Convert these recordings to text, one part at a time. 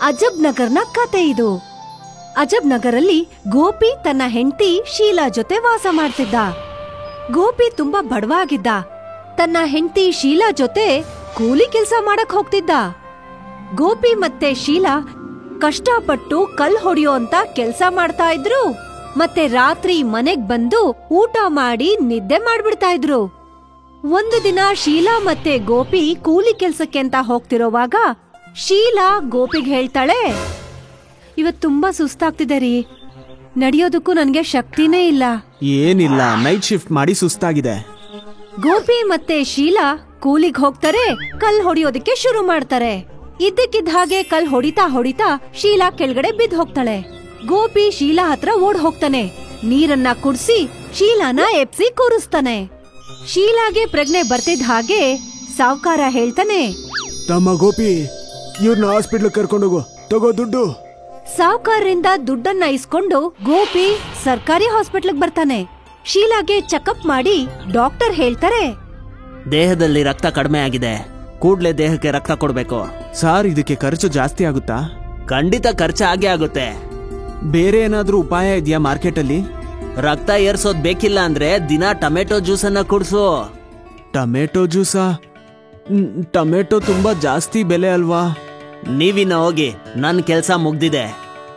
ಅಜಬ್ ನಗರ್ನ ಕತೆ ಇದು. ಅಜಬ್ ನಗರಲ್ಲಿ ಗೋಪಿ ತನ್ನ ಹೆಂಡತಿ ಶೀಲಾ ಜೊತೆ ವಾಸ ಮಾಡ್ತಿದ್ದ. ಗೋಪಿ ತುಂಬಾ ಬಡವಾಗಿದ್ದ. ತನ್ನ ಹೆಂಡತಿ ಶೀಲಾ ಜೊತೆ ಕೂಲಿ ಕೆಲ್ಸ ಮಾಡಕ್ ಹೋಗ್ತಿದ್ದ. ಗೋಪಿ ಮತ್ತೆ ಶೀಲಾ ಕಷ್ಟಪಟ್ಟು ಕಲ್ ಹೊಡೆಯೋ ಅಂತ ಕೆಲ್ಸ ಮಾಡ್ತಾ ಇದ್ರು. ಮತ್ತೆ ರಾತ್ರಿ ಮನೆಗ್ ಬಂದು ಊಟ ಮಾಡಿ ನಿದ್ದೆ ಮಾಡ್ಬಿಡ್ತಾ ಇದ್ರು. ಒಂದು ದಿನ ಶೀಲಾ ಮತ್ತೆ ಗೋಪಿ ಕೂಲಿ ಕೆಲ್ಸಕ್ಕೆ ಅಂತ ಹೋಗ್ತಿರೋವಾಗ ಶೀಲಾ ಗೋಪಿಗ್ ಹೇಳ್ತಾಳೆ, ಇವತ್ ತುಂಬಾ ಸುಸ್ತಾಗ್ತಿದೆ ರೀ, ನಡೆಯೋದಕ್ಕೂ ನನ್ಗೆ ಶಕ್ತಿನೇ ಇಲ್ಲ. ಏನಿಲ್ಲ, ನೈಟ್ ಶಿಫ್ಟ್ ಮಾಡಿ ಸುಸ್ತಾಗಿದೆ. ಗೋಪಿ ಮತ್ತೆ ಶೀಲಾ ಕೂಲಿಗ್ ಹೋಗ್ತಾರೆ, ಕಲ್ ಹೊಡಿಯೋದಕ್ಕೆ ಶುರು ಮಾಡ್ತಾರೆ. ಇದ್ದಕ್ಕಿದ್ದ ಹಾಗೆ ಕಲ್ ಹೊಡಿತಾ ಹೊಡಿತಾ ಶೀಲಾ ಕೆಳಗಡೆ ಬಿದ್ದು ಹೋಗ್ತಾಳೆ. ಗೋಪಿ ಶೀಲಾ ಹತ್ರ ಓಡ್ ಹೋಗ್ತಾನೆ. ನೀರನ್ನ ಕುಡ್ಸಿ ಶೀಲಾನ ಎಪ್ಸಿ ಕೂರಿಸ್ತಾನೆ. ಶೀಲಾಗೆ ಪ್ರಜ್ಞೆ ಬರ್ತಿದ್ದ ಹಾಗೆ ಸಾವ್ಕಾರ ಹೇಳ್ತಾನೆ, ತಮ್ಮ ಗೋಪಿ, ಇವ್ರನ್ನ ಹಾಸ್ಪಿಟ್ಲ್ ಕರ್ಕೊಂಡೋಗು, ತಗೋ ದುಡ್ಡು. ಸಾವ್ಕಾರರಿಂದ ದುಡ್ಡನ್ನ ಇಸ್ಕೊಂಡು ಗೋಪಿ ಸರ್ಕಾರಿ ಹಾಸ್ಪಿಟ್ಲ್ಗೆ ಬರ್ತಾನೆ. ಶೀಲಾಗೆ ಚೆಕಪ್ ಮಾಡಿ ಡಾಕ್ಟರ್ ಹೇಳ್ತಾರೆ, ದೇಹದಲ್ಲಿ ರಕ್ತ ಕಡಿಮೆ ಆಗಿದೆ, ಕೂಡ್ಲೆ ದೇಹಕ್ಕೆ ರಕ್ತ ಕೊಡ್ಬೇಕು. ಸಾರ್, ಇದಕ್ಕೆ ಖರ್ಚು ಜಾಸ್ತಿ ಆಗುತ್ತಾ? ಖಂಡಿತ ಖರ್ಚು ಆಗೇ ಆಗುತ್ತೆ. ಬೇರೆ ಏನಾದ್ರೂ ಉಪಾಯ ಇದೆಯಾ ಮಾರ್ಕೆಟಲ್ಲಿ? ರಕ್ತ ಏರ್ಸೋದ್ ಬೇಕಿಲ್ಲ ಅಂದ್ರೆ ದಿನ ಟೊಮೆಟೊ ಜ್ಯೂಸ್ ಅನ್ನ ಕುಡ್ಸು. ಟೊಮೆಟೊ ಜ್ಯೂಸಾ? ಟೊಮೆಟೊ ತುಂಬಾ ಜಾಸ್ತಿ ಬೆಲೆ ಅಲ್ವಾ? ನೀವಿನ್ನ ಹೋಗಿ, ನನ್ ಕೆಲ್ಸ ಮುಗ್ದಿದೆ.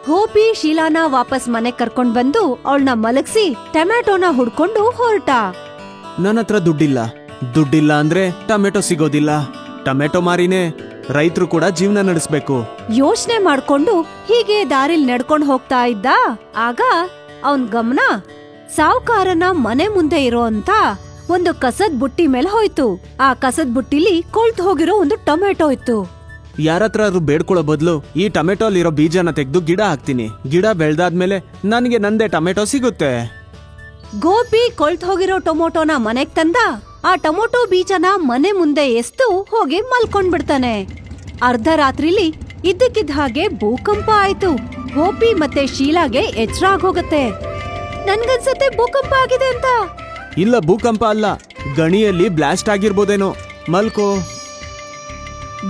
ಗೋಪಿ ಶೀಲಾನ ವಾಪಸ್ ಮನೆ ಕರ್ಕೊಂಡ್ ಬಂದು ಅವಳನ್ನ ಮಲಗಿಸಿ ಟೊಮ್ಯಾಟೋನ ಹುಡ್ಕೊಂಡು ಹೊರಟ. ನನ್ನ ಹತ್ರ ದುಡ್ಡಿಲ್ಲ ಅಂದ್ರೆ ಟೊಮೆಟೊ ಸಿಗೋದಿಲ್ಲ. ಟೊಮೆಟೊ ಮಾರಿನೇ ರೈತರು ಕೂಡ ಜೀವನ ನಡೆಸಬೇಕು. ಯೋಚನೆ ಮಾಡ್ಕೊಂಡು ಹೀಗೆ ದಾರಿಲ್ ನಡ್ಕೊಂಡ್ ಹೋಗ್ತಾ ಇದ್ದ. ಆಗ ಅವನ್ ಗಮನ ಸಾವ್ಕಾರನ ಮನೆ ಮುಂದೆ ಇರೋ ಅಂತ ಒಂದು ಕಸದ್ ಬುಟ್ಟಿ ಮೇಲೆ ಹೋಯ್ತು. ಆ ಕಸದ್ ಬುಟ್ಟಿಲಿ ಕೊಳ್ತು ಹೋಗಿರೋ ಒಂದು ಟೊಮೆಟೊ ಇತ್ತು. ಯಾರತ್ರ ಅದು ಬೇಡ್ಕೊಳ್ಳೋ ಬದಲು ಈ ಟೊಮೆಟೊಲಿರೋ ಬೀಜನ ತೆಗೆದು ಗಿಡ ಹಾಕ್ತೀನಿ. ಗಿಡ ಬೆಳ್ದಾದ್ಮೇಲೆ ನನಗೆ ನಂದೇ ಟೊಮೆಟೊ ಸಿಗುತ್ತೆ. ಗೋಪಿ ಕೊಳ್ತು ಹೋಗಿರೋ ಟೊಮೊಟೊನ ಮನೆಗ್ ತಂದ. ಆ ಟೊಮೊಟೊ ಬೀಜನ ಮನೆ ಮುಂದೆ ಎಸ್ತು ಹೋಗಿ ಮಲ್ಕೊಂಡ್ ಬಿಡ್ತಾನೆ. ಅರ್ಧ ರಾತ್ರಿಲಿ ಇದ್ದಕ್ಕಿದ್ದ ಹಾಗೆ ಭೂಕಂಪ ಆಯ್ತು. ಗೋಪಿ ಮತ್ತೆ ಶೀಲಾಗೆ ಎಚ್ಚರ ಆಗೋಗತ್ತೆ. ನನ್ಗನ್ಸತ್ತೆ ಭೂಕಂಪ ಆಗಿದೆ ಅಂತ. ಇಲ್ಲ, ಭೂಕಂಪ ಅಲ್ಲ, ಗಣಿಯಲ್ಲಿ ಬ್ಲಾಸ್ಟ್ ಆಗಿರ್ಬೋದೇನೋ. ಮಲ್ಕೋ.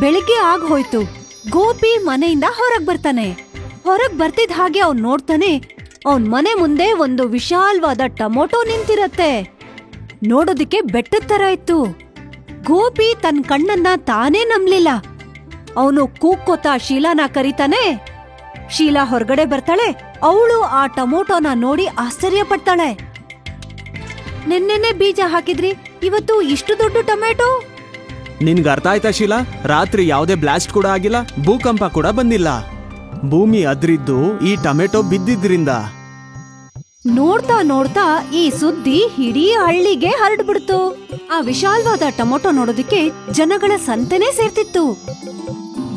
ಬೆಳಿಗ್ಗೆ ಆಗ್ ಹೋಯ್ತು. ಗೋಪಿ ಮನೆಯಿಂದ ಹೊರಗ್ ಬರ್ತಾನೆ. ಹೊರಗ್ ಬರ್ತಿದ್ ಹಾಗೆ ಅವ್ನ್ ನೋಡ್ತಾನೆ, ಅವನ್ ಮನೆ ಮುಂದೆ ಒಂದು ವಿಶಾಲವಾದ ಟೊಮೊಟೊ ನಿಂತಿರತ್ತೆ. ನೋಡೋದಿಕ್ಕೆ ಬೆಟ್ಟದ ತರ ಇತ್ತು. ಗೋಪಿ ತನ್ ಕಣ್ಣನ್ನ ತಾನೇ ನಂಬ್ಲಿಲ್ಲ. ಅವನು ಕೂಕ್ಕೋತಾ ಶೀಲಾನ ಕರೀತಾನೆ. ಶೀಲಾ ಹೊರಗಡೆ ಬರ್ತಾಳೆ. ಅವಳು ಆ ಟೊಮೊಟೊನ ನೋಡಿ ಆಶ್ಚರ್ಯ ಪಡ್ತಾಳೆ. ನೆನ್ನೆನೆ ಬೀಜ ಹಾಕಿದ್ರಿ, ಇವತ್ತು ಇಷ್ಟು ದೊಡ್ಡ ಟೊಮೆಟೊ? ನಿನ್ಗೆ ಅರ್ಥ ಆಯ್ತಾ ಶೀಲಾ? ರಾತ್ರಿ ಯಾವುದೇ ಬ್ಲಾಸ್ಟ್ ಕೂಡ ಆಗಿಲ್ಲ, ಭೂಕಂಪ ಕೂಡ ಬಂದಿಲ್ಲ. ಭೂಮಿ ಅದ್ರಿದ್ದು ಈ ಟೊಮೆಟೊ ಬಿದ್ದಿದ್ರಿಂದ. ನೋಡ್ತಾ ನೋಡ್ತಾ ಈ ಸುದ್ದಿ ಇಡೀ ಹಳ್ಳಿಗೆ ಹರಡ್ಬಿಡ್ತು. ಆ ವಿಶಾಲವಾದ ಟೊಮೊಟೊ ನೋಡೋದಿಕ್ಕೆ ಜನಗಳ ಸಂತೆನೇ ಸೇರ್ತಿತ್ತು.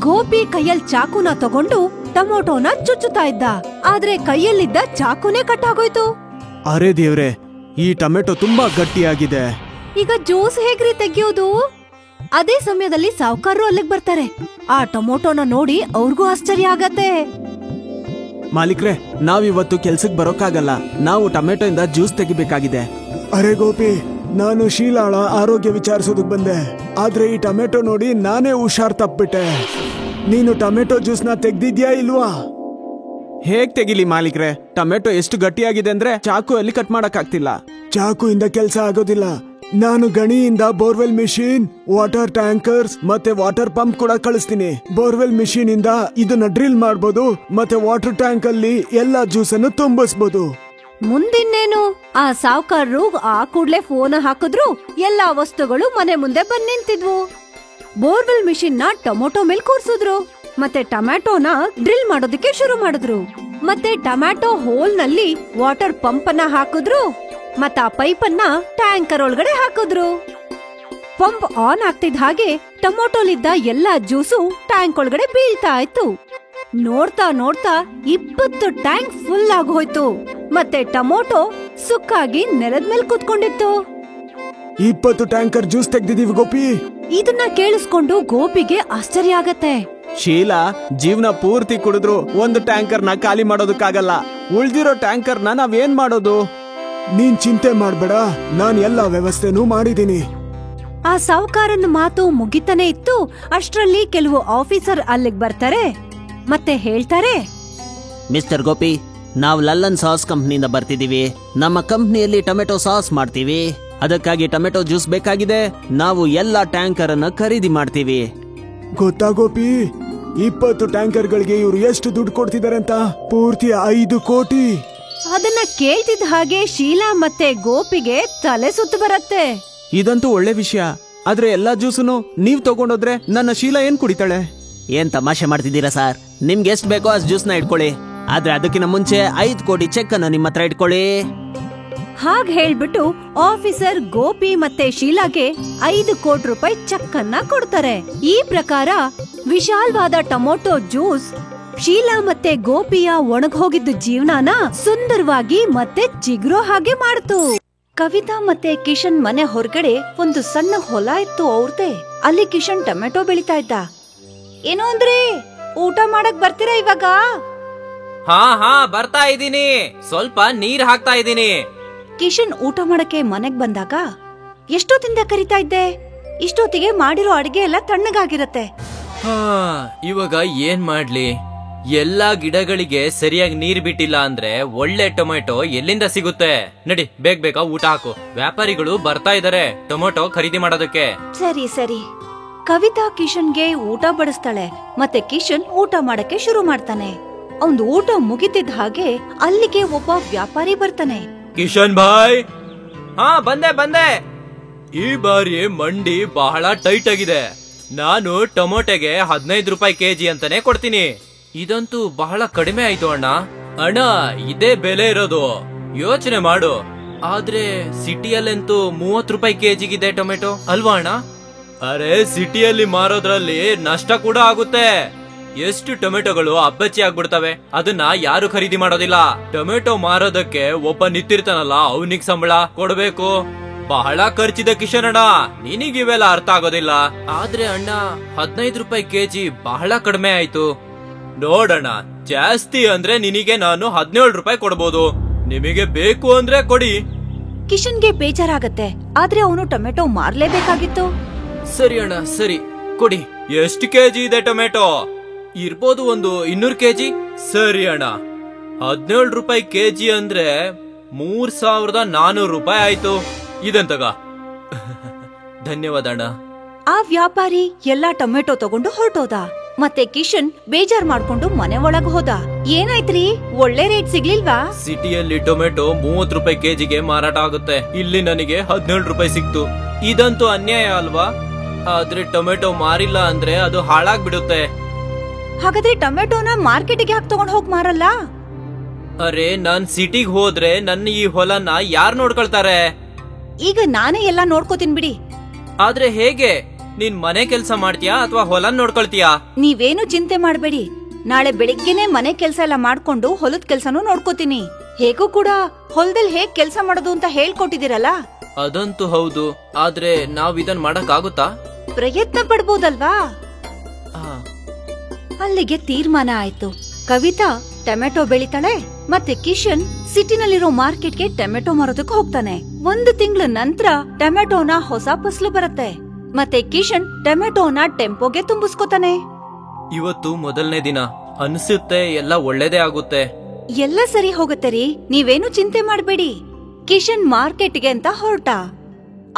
ಗೋಪಿ ಕೈಯಲ್ಲಿ ಚಾಕುನ ತಗೊಂಡು ಟೊಮೊಟೊನ ಚುಚ್ಚುತ್ತಾ ಇದ್ದ. ಆದ್ರೆ ಕೈಯಲ್ಲಿದ್ದ ಚಾಕುನೇ ಕಟ್ಟಾಗೋಯ್ತು. ಅರೆ ದೇವ್ರೆ, ಈ ಟೊಮೆಟೊ ತುಂಬಾ ಗಟ್ಟಿಯಾಗಿದೆ. ಈಗ ಜ್ಯೂಸ್ ಹೇಗ್ರಿ ತೆಗಿಯೋದು? ಅದೇ ಸಮಯದಲ್ಲಿ ಸಾವ್ಕಾರರು ಅಲ್ಲಿಗೆ ಬರ್ತಾರೆ. ಆ ಟೊಮೊಟೊನ ನೋಡಿ ಅವ್ರಿಗೂ ಆಶ್ಚರ್ಯ ಆಗತ್ತೆ. ಮಾಲೀಕ್ರೆ, ನಾವಿವತ್ತು ಕೆಲ್ಸಕ್ ಬರೋಕ್ಕಾಗಲ್ಲ, ನಾವು ಟೊಮೆಟೊ ಇಂದ ಜ್ಯೂಸ್ ತೆಗಿಬೇಕಾಗಿದೆ. ಅರೆ ಗೋಪಿ, ನಾನು ಶೀಲಾಳ ಆರೋಗ್ಯ ವಿಚಾರಿಸೋದಕ್ ಬಂದೆ, ಆದ್ರೆ ಈ ಟೊಮೆಟೊ ನೋಡಿ ನಾನೇ ಹುಷಾರ್ ತಪ್ಪಿಟ್ಟೆ. ನೀನು ಟೊಮೆಟೊ ಜ್ಯೂಸ್ನ ತೆಗ್ದಿದ್ಯಾ ಇಲ್ವಾ? ಹೇಗ್ ತೆಗಿಲಿ ಮಾಲೀಕ್ರೆ? ಟೊಮೆಟೊ ಎಷ್ಟು ಗಟ್ಟಿಯಾಗಿದೆ ಅಂದ್ರೆ ಚಾಕು ಅಲ್ಲಿ ಕಟ್ ಮಾಡಕ್ ಆಗ್ತಿಲ್ಲ. ಚಾಕುಯಿಂದ ಕೆಲ್ಸ ಆಗೋದಿಲ್ಲ. ನಾನು ಗಣಿಯಿಂದ ಬೋರ್ವೆಲ್ ಮಿಷಿನ್, ವಾಟರ್ ಟ್ಯಾಂಕರ್ಸ್ ಮತ್ತೆ ವಾಟರ್ ಪಂಪ್ ಕೂಡ ಕಳಿಸ್ತೀನಿ. ಬೋರ್ವೆಲ್ ಮಿಷಿನ್ ಇಂದ ಇದನ್ನ ಡ್ರಿಲ್ ಮಾಡಬಹುದು, ಮತ್ತೆ ವಾಟರ್ ಟ್ಯಾಂಕ್ ಅಲ್ಲಿ ಎಲ್ಲಾ ಜ್ಯೂಸ್ ಅನ್ನು ತುಂಬಿಸಬಹುದು. ಮುಂದಿನ್ನೇನು? ಆ ಸಾವ್ಕಾರರು ಆ ಕೂಡ್ಲೆ ಫೋನ್ ಹಾಕಿದ್ರು. ಎಲ್ಲಾ ವಸ್ತುಗಳು ಮನೆ ಮುಂದೆ ಬಂದ್ ನಿಂತಿದ್ವು. ಬೋರ್ವೆಲ್ ಮಿಷಿನ್ ನ ಟೊಮೊಟೊ ಮೇಲ್ ಕೂರ್ಸಿದ್ರು. ಮತ್ತೆ ಟೊಮ್ಯಾಟೋನ ಡ್ರಿಲ್ ಮಾಡೋದಕ್ಕೆ ಶುರು ಮಾಡಿದ್ರು. ಮತ್ತೆ ಟೊಮ್ಯಾಟೊ ಹೋಲ್ ನಲ್ಲಿ ವಾಟರ್ ಪಂಪ್ ಅನ್ನ ಹಾಕಿದ್ರು. ಮತ್ತ ಆ ಪೈಪ್ ಅನ್ನ ಟ್ಯಾಂಕರ್ ಒಳಗಡೆ ಹಾಕಿದ್ರು. ಪಂಪ್ ಆನ್ ಆಗ್ತಿದ್ ಹಾಗೆ ಟೊಮೊಟೊಲಿದ್ದ ಎಲ್ಲಾ ಜ್ಯೂಸು ಟ್ಯಾಂಕ್ ಒಳಗಡೆ ಬೀಳ್ತಾ ಇತ್ತು. ನೋಡ್ತಾ ನೋಡ್ತಾ 20 ಟ್ಯಾಂಕ್ ಫುಲ್ ಆಗೋಯ್ತು. ಮತ್ತೆ ಟೊಮೊಟೊ ಸುಕ್ಕಾಗಿ ನೆಲದ ಮೇಲೆ ಕುತ್ಕೊಂಡಿತ್ತು. 20 ಟ್ಯಾಂಕರ್ ಜ್ಯೂಸ್ ತೆಗ್ದಿದೀವಿ ಗೋಪಿ. ಇದನ್ನ ಕೇಳಿಸ್ಕೊಂಡು ಗೋಪಿಗೆ ಆಶ್ಚರ್ಯ ಆಗತ್ತೆ. ಶೀಲಾ, ಜೀವನ ಪೂರ್ತಿ ಕುಡಿದ್ರು ಒಂದು ಟ್ಯಾಂಕರ್ ನ ಖಾಲಿ ಮಾಡೋದಕ್ಕಾಗಲ್ಲ. ಉಳ್ದಿರೋ ಟ್ಯಾಂಕರ್ ನ ನಾವೇನ್ ಮಾಡೋದು? ನೀನ್ ಚಿಂತೆ ಮಾಡ್ಬೇಡ, ನಾನ್ ಎಲ್ಲಾ ವ್ಯವಸ್ಥೆನೂ ಮಾಡಿದೀನಿ. ಆ ಸಾವ್ಕಾರನ ಮಾತು ಮುಗಿತಾನೆ ಇತ್ತು. ಅಷ್ಟ್ರಲ್ಲಿ ಕೆಲವು ಆಫೀಸರ್ ಅಲ್ಲಿಗೆ ಬರ್ತಾರೆ. ಮತ್ತೆ ಹೇಳ್ತಾರೆ, ಮಿಸ್ಟರ್ ಗೋಪಿ, ನಾವು ಲಲ್ಲನ್ ಸಾಸ್ ಕಂಪ್ನಿಯಿಂದ ಬರ್ತಿದೀವಿ. ನಮ್ಮ ಕಂಪ್ನಿಯಲ್ಲಿ ಟೊಮೆಟೊ ಸಾಸ್ ಮಾಡ್ತೀವಿ. ಅದಕ್ಕಾಗಿ ಟೊಮೆಟೊ ಜ್ಯೂಸ್ ಬೇಕಾಗಿದೆ. ನಾವು ಎಲ್ಲಾ ಟ್ಯಾಂಕರ್ ಅನ್ನ ಖರೀದಿ ಮಾಡ್ತೀವಿ. ಗೊತ್ತಾ ಗೋಪಿ, 20 ಟ್ಯಾಂಕರ್ಗಳಿಗೆ ಇವ್ರು ಎಷ್ಟು ದುಡ್ಡು ಕೊಡ್ತಿದ್ದಾರೆ ಅಂತ? ಪೂರ್ತಿ 5 ಕೋಟಿ. ಅದನ್ನ ಕೇಳ್ತಿದ್ದ ಹಾಗೆ ಶೀಲಾ ಮತ್ತೆ ಗೋಪಿಗೆ ತಲೆ ಸುತ್ತು ಬರತ್ತೆ. ಇದಂತೂ ಒಳ್ಳೆ ವಿಷಯ. ಆದ್ರೆ ಎಲ್ಲಾ ಜ್ಯೂಸನ್ನು ನೀವ್ ತಗೊಂಡೋದ್ರೆ ನನ್ನ ಶೀಲಾ ಏನ್ ಕುಡಿತಾಳೆ? ಏನ್ ತಮಾಷೆ ಮಾಡ್ತಿದ್ದೀರಾ ಸರ್? ನಿಮ್ಗೆ ಎಷ್ಟ್ ಬೇಕೋ ಅಷ್ಟು ಜ್ಯೂಸ್ನ ಇಟ್ಕೊಳ್ಳಿ. ಆದ್ರೆ ಅದಕ್ಕಿಂತ ಮುಂಚೆ 5 ಕೋಟಿ ಚೆಕ್ ಅನ್ನ ನಿಮ್ಮ ಹತ್ರ ಇಟ್ಕೊಳ್ಳಿ. ಹಾಗ್ ಹೇಳ್ಬಿಟ್ಟು ಆಫೀಸರ್ ಗೋಪಿ ಮತ್ತೆ ಶೀಲಾಗೆ 5 ಕೋಟಿ ರೂಪಾಯಿ ಚೆಕ್ ಅನ್ನ ಕೊಡ್ತಾರೆ. ಈ ಪ್ರಕಾರ ವಿಶಾಲವಾದ ಟೊಮೊಟೊ ಜ್ಯೂಸ್ ಶೀಲಾ ಮತ್ತೆ ಗೋಪಿಯ ಒಣಗೋಗಿದ್ದ ಜೀವನನ ಸುಂದರವಾಗಿ ಮತ್ತೆ ಚಿಗುರೋ ಹಾಗೆ ಮಾಡ್ತು. ಕವಿತಾ ಮತ್ತೆ ಕಿಶನ್ ಮನೆ ಹೊರಗಡೆ ಒಂದು ಸಣ್ಣ ಹೊಲ ಇತ್ತು ಅವ್ರದೇ. ಅಲ್ಲಿ ಕಿಶನ್ ಟೊಮೆಟೊ ಬೆಳಿತಾ ಇದ್ದ. ಏನೋ ಅಂದ್ರೆ ಊಟ ಮಾಡಕ್ ಬರ್ತೀರಾ ಇವಾಗ? ಹಾ ಬರ್ತಾ ಇದೀನಿ. ಸ್ವಲ್ಪ ನೀರ್ ಹಾಕ್ತಾ ಇದೀನಿ. ಕಿಶನ್ ಊಟ ಮಾಡಕ್ಕೆ ಮನೆಗ್ ಬಂದಾಗ, ಎಷ್ಟೊತ್ತಿಂದ ಕರಿತಾ ಇದ್ದೆ? ಇಷ್ಟೊತ್ತಿಗೆ ಮಾಡಿರೋ ಅಡಿಗೆ ಎಲ್ಲ ತಣ್ಣಗಾಗಿರತ್ತೆ. ಇವಾಗ ಏನ್ ಮಾಡ್ಲಿ? ಎಲ್ಲಾ ಗಿಡಗಳಿಗೆ ಸರಿಯಾಗಿ ನೀರ್ ಬಿಟ್ಟಿಲ್ಲ ಅಂದ್ರೆ ಒಳ್ಳೆ ಟೊಮೆಟೊ ಎಲ್ಲಿಂದ ಸಿಗುತ್ತೆ? ನಡಿ, ಬೇಗ ಊಟ ಹಾಕು. ವ್ಯಾಪಾರಿಗಳು ಬರ್ತಾ ಇದಾರೆ ಟೊಮೆಟೊ ಖರೀದಿ ಮಾಡೋದಕ್ಕೆ. ಸರಿ. ಕವಿತಾ ಕಿಶನ್ಗೆ ಊಟ ಬಡಿಸ್ತಾಳೆ. ಮತ್ತೆ ಕಿಶನ್ ಊಟ ಮಾಡಕ್ಕೆ ಶುರು ಮಾಡ್ತಾನೆ. ಅವ್ನ್ ಊಟ ಮುಗಿತಿದ್ದ ಹಾಗೆ ಅಲ್ಲಿಗೆ ಒಬ್ಬ ವ್ಯಾಪಾರಿ ಬರ್ತಾನೆ. ಕಿಶನ್ ಭಾಯ್, ಬಂದೆ. ಈ ಬಾರಿ ಮಂಡಿ ಬಹಳ ಟೈಟ್ ಆಗಿದೆ. ನಾನು ಟೊಮೊಟೊಗೆ 15 ರೂಪಾಯಿ ಕೆಜಿ ಅಂತಾನೆ ಕೊಡ್ತೀನಿ. ಇದಂತೂ ಬಹಳ ಕಡಿಮೆ ಆಯ್ತು ಅಣ್ಣ. ಇದೇ ಬೆಲೆ ಇರೋದು, ಯೋಚನೆ ಮಾಡು. ಆದ್ರೆ ಸಿಟಿಯಲ್ಲಂತೂ 30 ರೂಪಾಯಿ ಕೆಜಿಗಿದೆ ಟೊಮೆಟೊ ಅಲ್ವಾ ಅಣ್ಣ? ಅರೆ, ಸಿಟಿಯಲ್ಲಿ ಮಾರೋದ್ರಲ್ಲಿ ನಷ್ಟ ಕೂಡ ಆಗುತ್ತೆ. ಎಷ್ಟು ಟೊಮೆಟೊಗಳು ಅಬ್ಬಚ್ಚಿ ಆಗ್ಬಿಡ್ತವೆ. ಅದನ್ನ ಯಾರು ಖರೀದಿ ಮಾಡೋದಿಲ್ಲ. ಟೊಮೆಟೊ ಮಾರೋದಕ್ಕೆ ಒಬ್ಬ ನಿಂತಿರ್ತಾನಲ್ಲ, ಅವನಿಗೆ ಸಂಬಳ ಕೊಡ್ಬೇಕು. ಬಹಳ ಖರ್ಚಿದೆ ಕಿಶನ್ ಅಣ್ಣ, ನಿನಗಿವೆಲ್ಲ ಅರ್ಥ ಆಗೋದಿಲ್ಲ. ಆದ್ರೆ ಅಣ್ಣ, 15 ರೂಪಾಯಿ ಕೆಜಿ ಬಹಳ ಕಡಿಮೆ ಆಯ್ತು. ನೋಡಣ್ಣ, ಜಾಸ್ತಿ ಅಂದ್ರೆ ನಿನಗೆ ನಾನು 17 ರೂಪಾಯಿ ಕೊಡ್ಬೋದು. ನಿಮಗೆ ಬೇಕು ಅಂದ್ರೆ ಕೊಡಿ. ಕಿಶನ್ಗೆ ಬೇಜಾರಾಗತ್ತೆ. ಆದ್ರೆ ಅವನು ಟೊಮೆಟೊ ಮಾರ್ಲೇಬೇಕಾಗಿತ್ತು. ಸರಿ ಅಣ್ಣ, ಸರಿ ಕೊಡಿ. ಎಷ್ಟು ಕೆಜಿ ಇದೆ ಟೊಮೆಟೊ? ಇರ್ಬೋದು ಒಂದು 200 ಕೆಜಿ. ಸರಿ ಅಣ್ಣ, 17 ರೂಪಾಯಿ ಕೆಜಿ ಅಂದ್ರೆ 3400 ರೂಪಾಯಿ ಆಯ್ತು. ಇದಂತಗ. ಧನ್ಯವಾದ ಅಣ್ಣ. ಆ ವ್ಯಾಪಾರಿ ಎಲ್ಲಾ ಟೊಮೆಟೊ ತಗೊಂಡು ಹೊರಟೋದ. ಮತ್ತೆ ಕಿಶನ್ ಬೇಜಾರ್ ಮಾಡ್ಕೊಂಡು ಮನೆ ಒಳಗ್ ಹೋದ. ಏನಾಯ್ತ್ರಿ, ಒಳ್ಳೆ ರೇಟ್ ಸಿಗ್ಲಿಲ್ವಾ? ಸಿಟಿಯಲ್ಲಿ ಟೊಮೆಟೊ 30 ರೂಪಾಯಿ ಕೆಜಿಗೆ ಮಾರಾಟ ಆಗುತ್ತೆ. ಇಲ್ಲಿ ನನಗೆ 17 ರೂಪಾಯಿ ಸಿಕ್ತು. ಇದಂತೂ ಅನ್ಯಾಯ ಅಲ್ವಾ? ಆದ್ರೆ ಟೊಮೆಟೊ ಮಾರಿಲ್ಲ ಅಂದ್ರೆ ಅದು ಹಾಳಾಗ್ಬಿಡುತ್ತೆ. ಹಾಗಾದ್ರೆ ಟೊಮೆಟೊನ ಮಾರ್ಕೆಟ್ಗೆ ಯಾಕೆ ತಗೊಂಡ್ ಹೋಗ್ ಮಾರಲ್ಲ? ಅರೆ, ನಾನ್ ಸಿಟಿಗ್ ಹೋದ್ರೆ ನನ್ನ ಈ ಹೊಲನ ಯಾರ್ ನೋಡ್ಕೊಳ್ತಾರೆ? ಈಗ ನಾನೇ ಎಲ್ಲಾ ನೋಡ್ಕೋತೀನಿ ಬಿಡಿ. ಆದ್ರೆ ಹೇಗೆ? ನೀನ್ ಮನೆ ಕೆಲ್ಸ ಮಾಡ್ತೀಯಾ ಅಥವಾ ಹೊಲ ನೋಡ್ಕೊಳ್ತೀಯಾ? ನೀವೇನು ಚಿಂತೆ ಮಾಡ್ಬೇಡಿ. ನಾಳೆ ಬೆಳಿಗ್ಗೆನೆ ಮನೆ ಕೆಲ್ಸ ಎಲ್ಲ ಮಾಡ್ಕೊಂಡು ಹೊಲದ ಕೆಲ್ಸನೂ ನೋಡ್ಕೋತೀನಿ. ಹೇಗೂ ಕೂಡ ಹೊಲದಲ್ಲಿ ಹೇಗ್ ಕೆಲ್ಸ ಮಾಡೋದು ಅಂತ ಹೇಳ್ಕೊಟ್ಟಿದಿರಲ್ಲ. ಅದಂತೂ ಹೌದು. ಆದ್ರೆ ನಾವ್ ಇದನ್ ಮಾಡಕ್ ಆಗುತ್ತಾ? ಪ್ರಯತ್ನ ಪಡ್ಬೋದಲ್ವಾ? ಅಲ್ಲಿಗೆ ತೀರ್ಮಾನ ಆಯ್ತು. ಕವಿತಾ ಟೊಮೆಟೊ ಬೆಳಿತಾಳೆ. ಮತ್ತೆ ಕಿಶನ್ ಸಿಟಿನಲ್ಲಿರೋ ಮಾರ್ಕೆಟ್ಗೆ ಟೊಮೆಟೊ ಮಾರೋದಕ್ಕೆ ಹೋಗ್ತಾನೆ. 1 ತಿಂಗಳ ನಂತರ ಟೊಮೆಟೊನ ಹೊಸ ಫಸಲು ಬರುತ್ತೆ. ಮತ್ತೆ ಕಿಶನ್ ಟೊಮೆಟೊನ ಟೆಂಪೋಗೆ ತುಂಬಿಸ್ಕೊತಾನೆ. ಇವತ್ತು ಮೊದಲನೇ ದಿನ ಅನ್ಸುತ್ತೆ ಎಲ್ಲ ಒಳ್ಳೇದೇ ಆಗುತ್ತೆ. ಎಲ್ಲ ಸರಿ ಹೋಗುತ್ತೆ ರೀ, ನೀವೇನು ಚಿಂತೆ ಮಾಡ್ಬೇಡಿ. ಕಿಶನ್ ಮಾರ್ಕೆಟ್ಗೆ ಅಂತ ಹೊರಟ.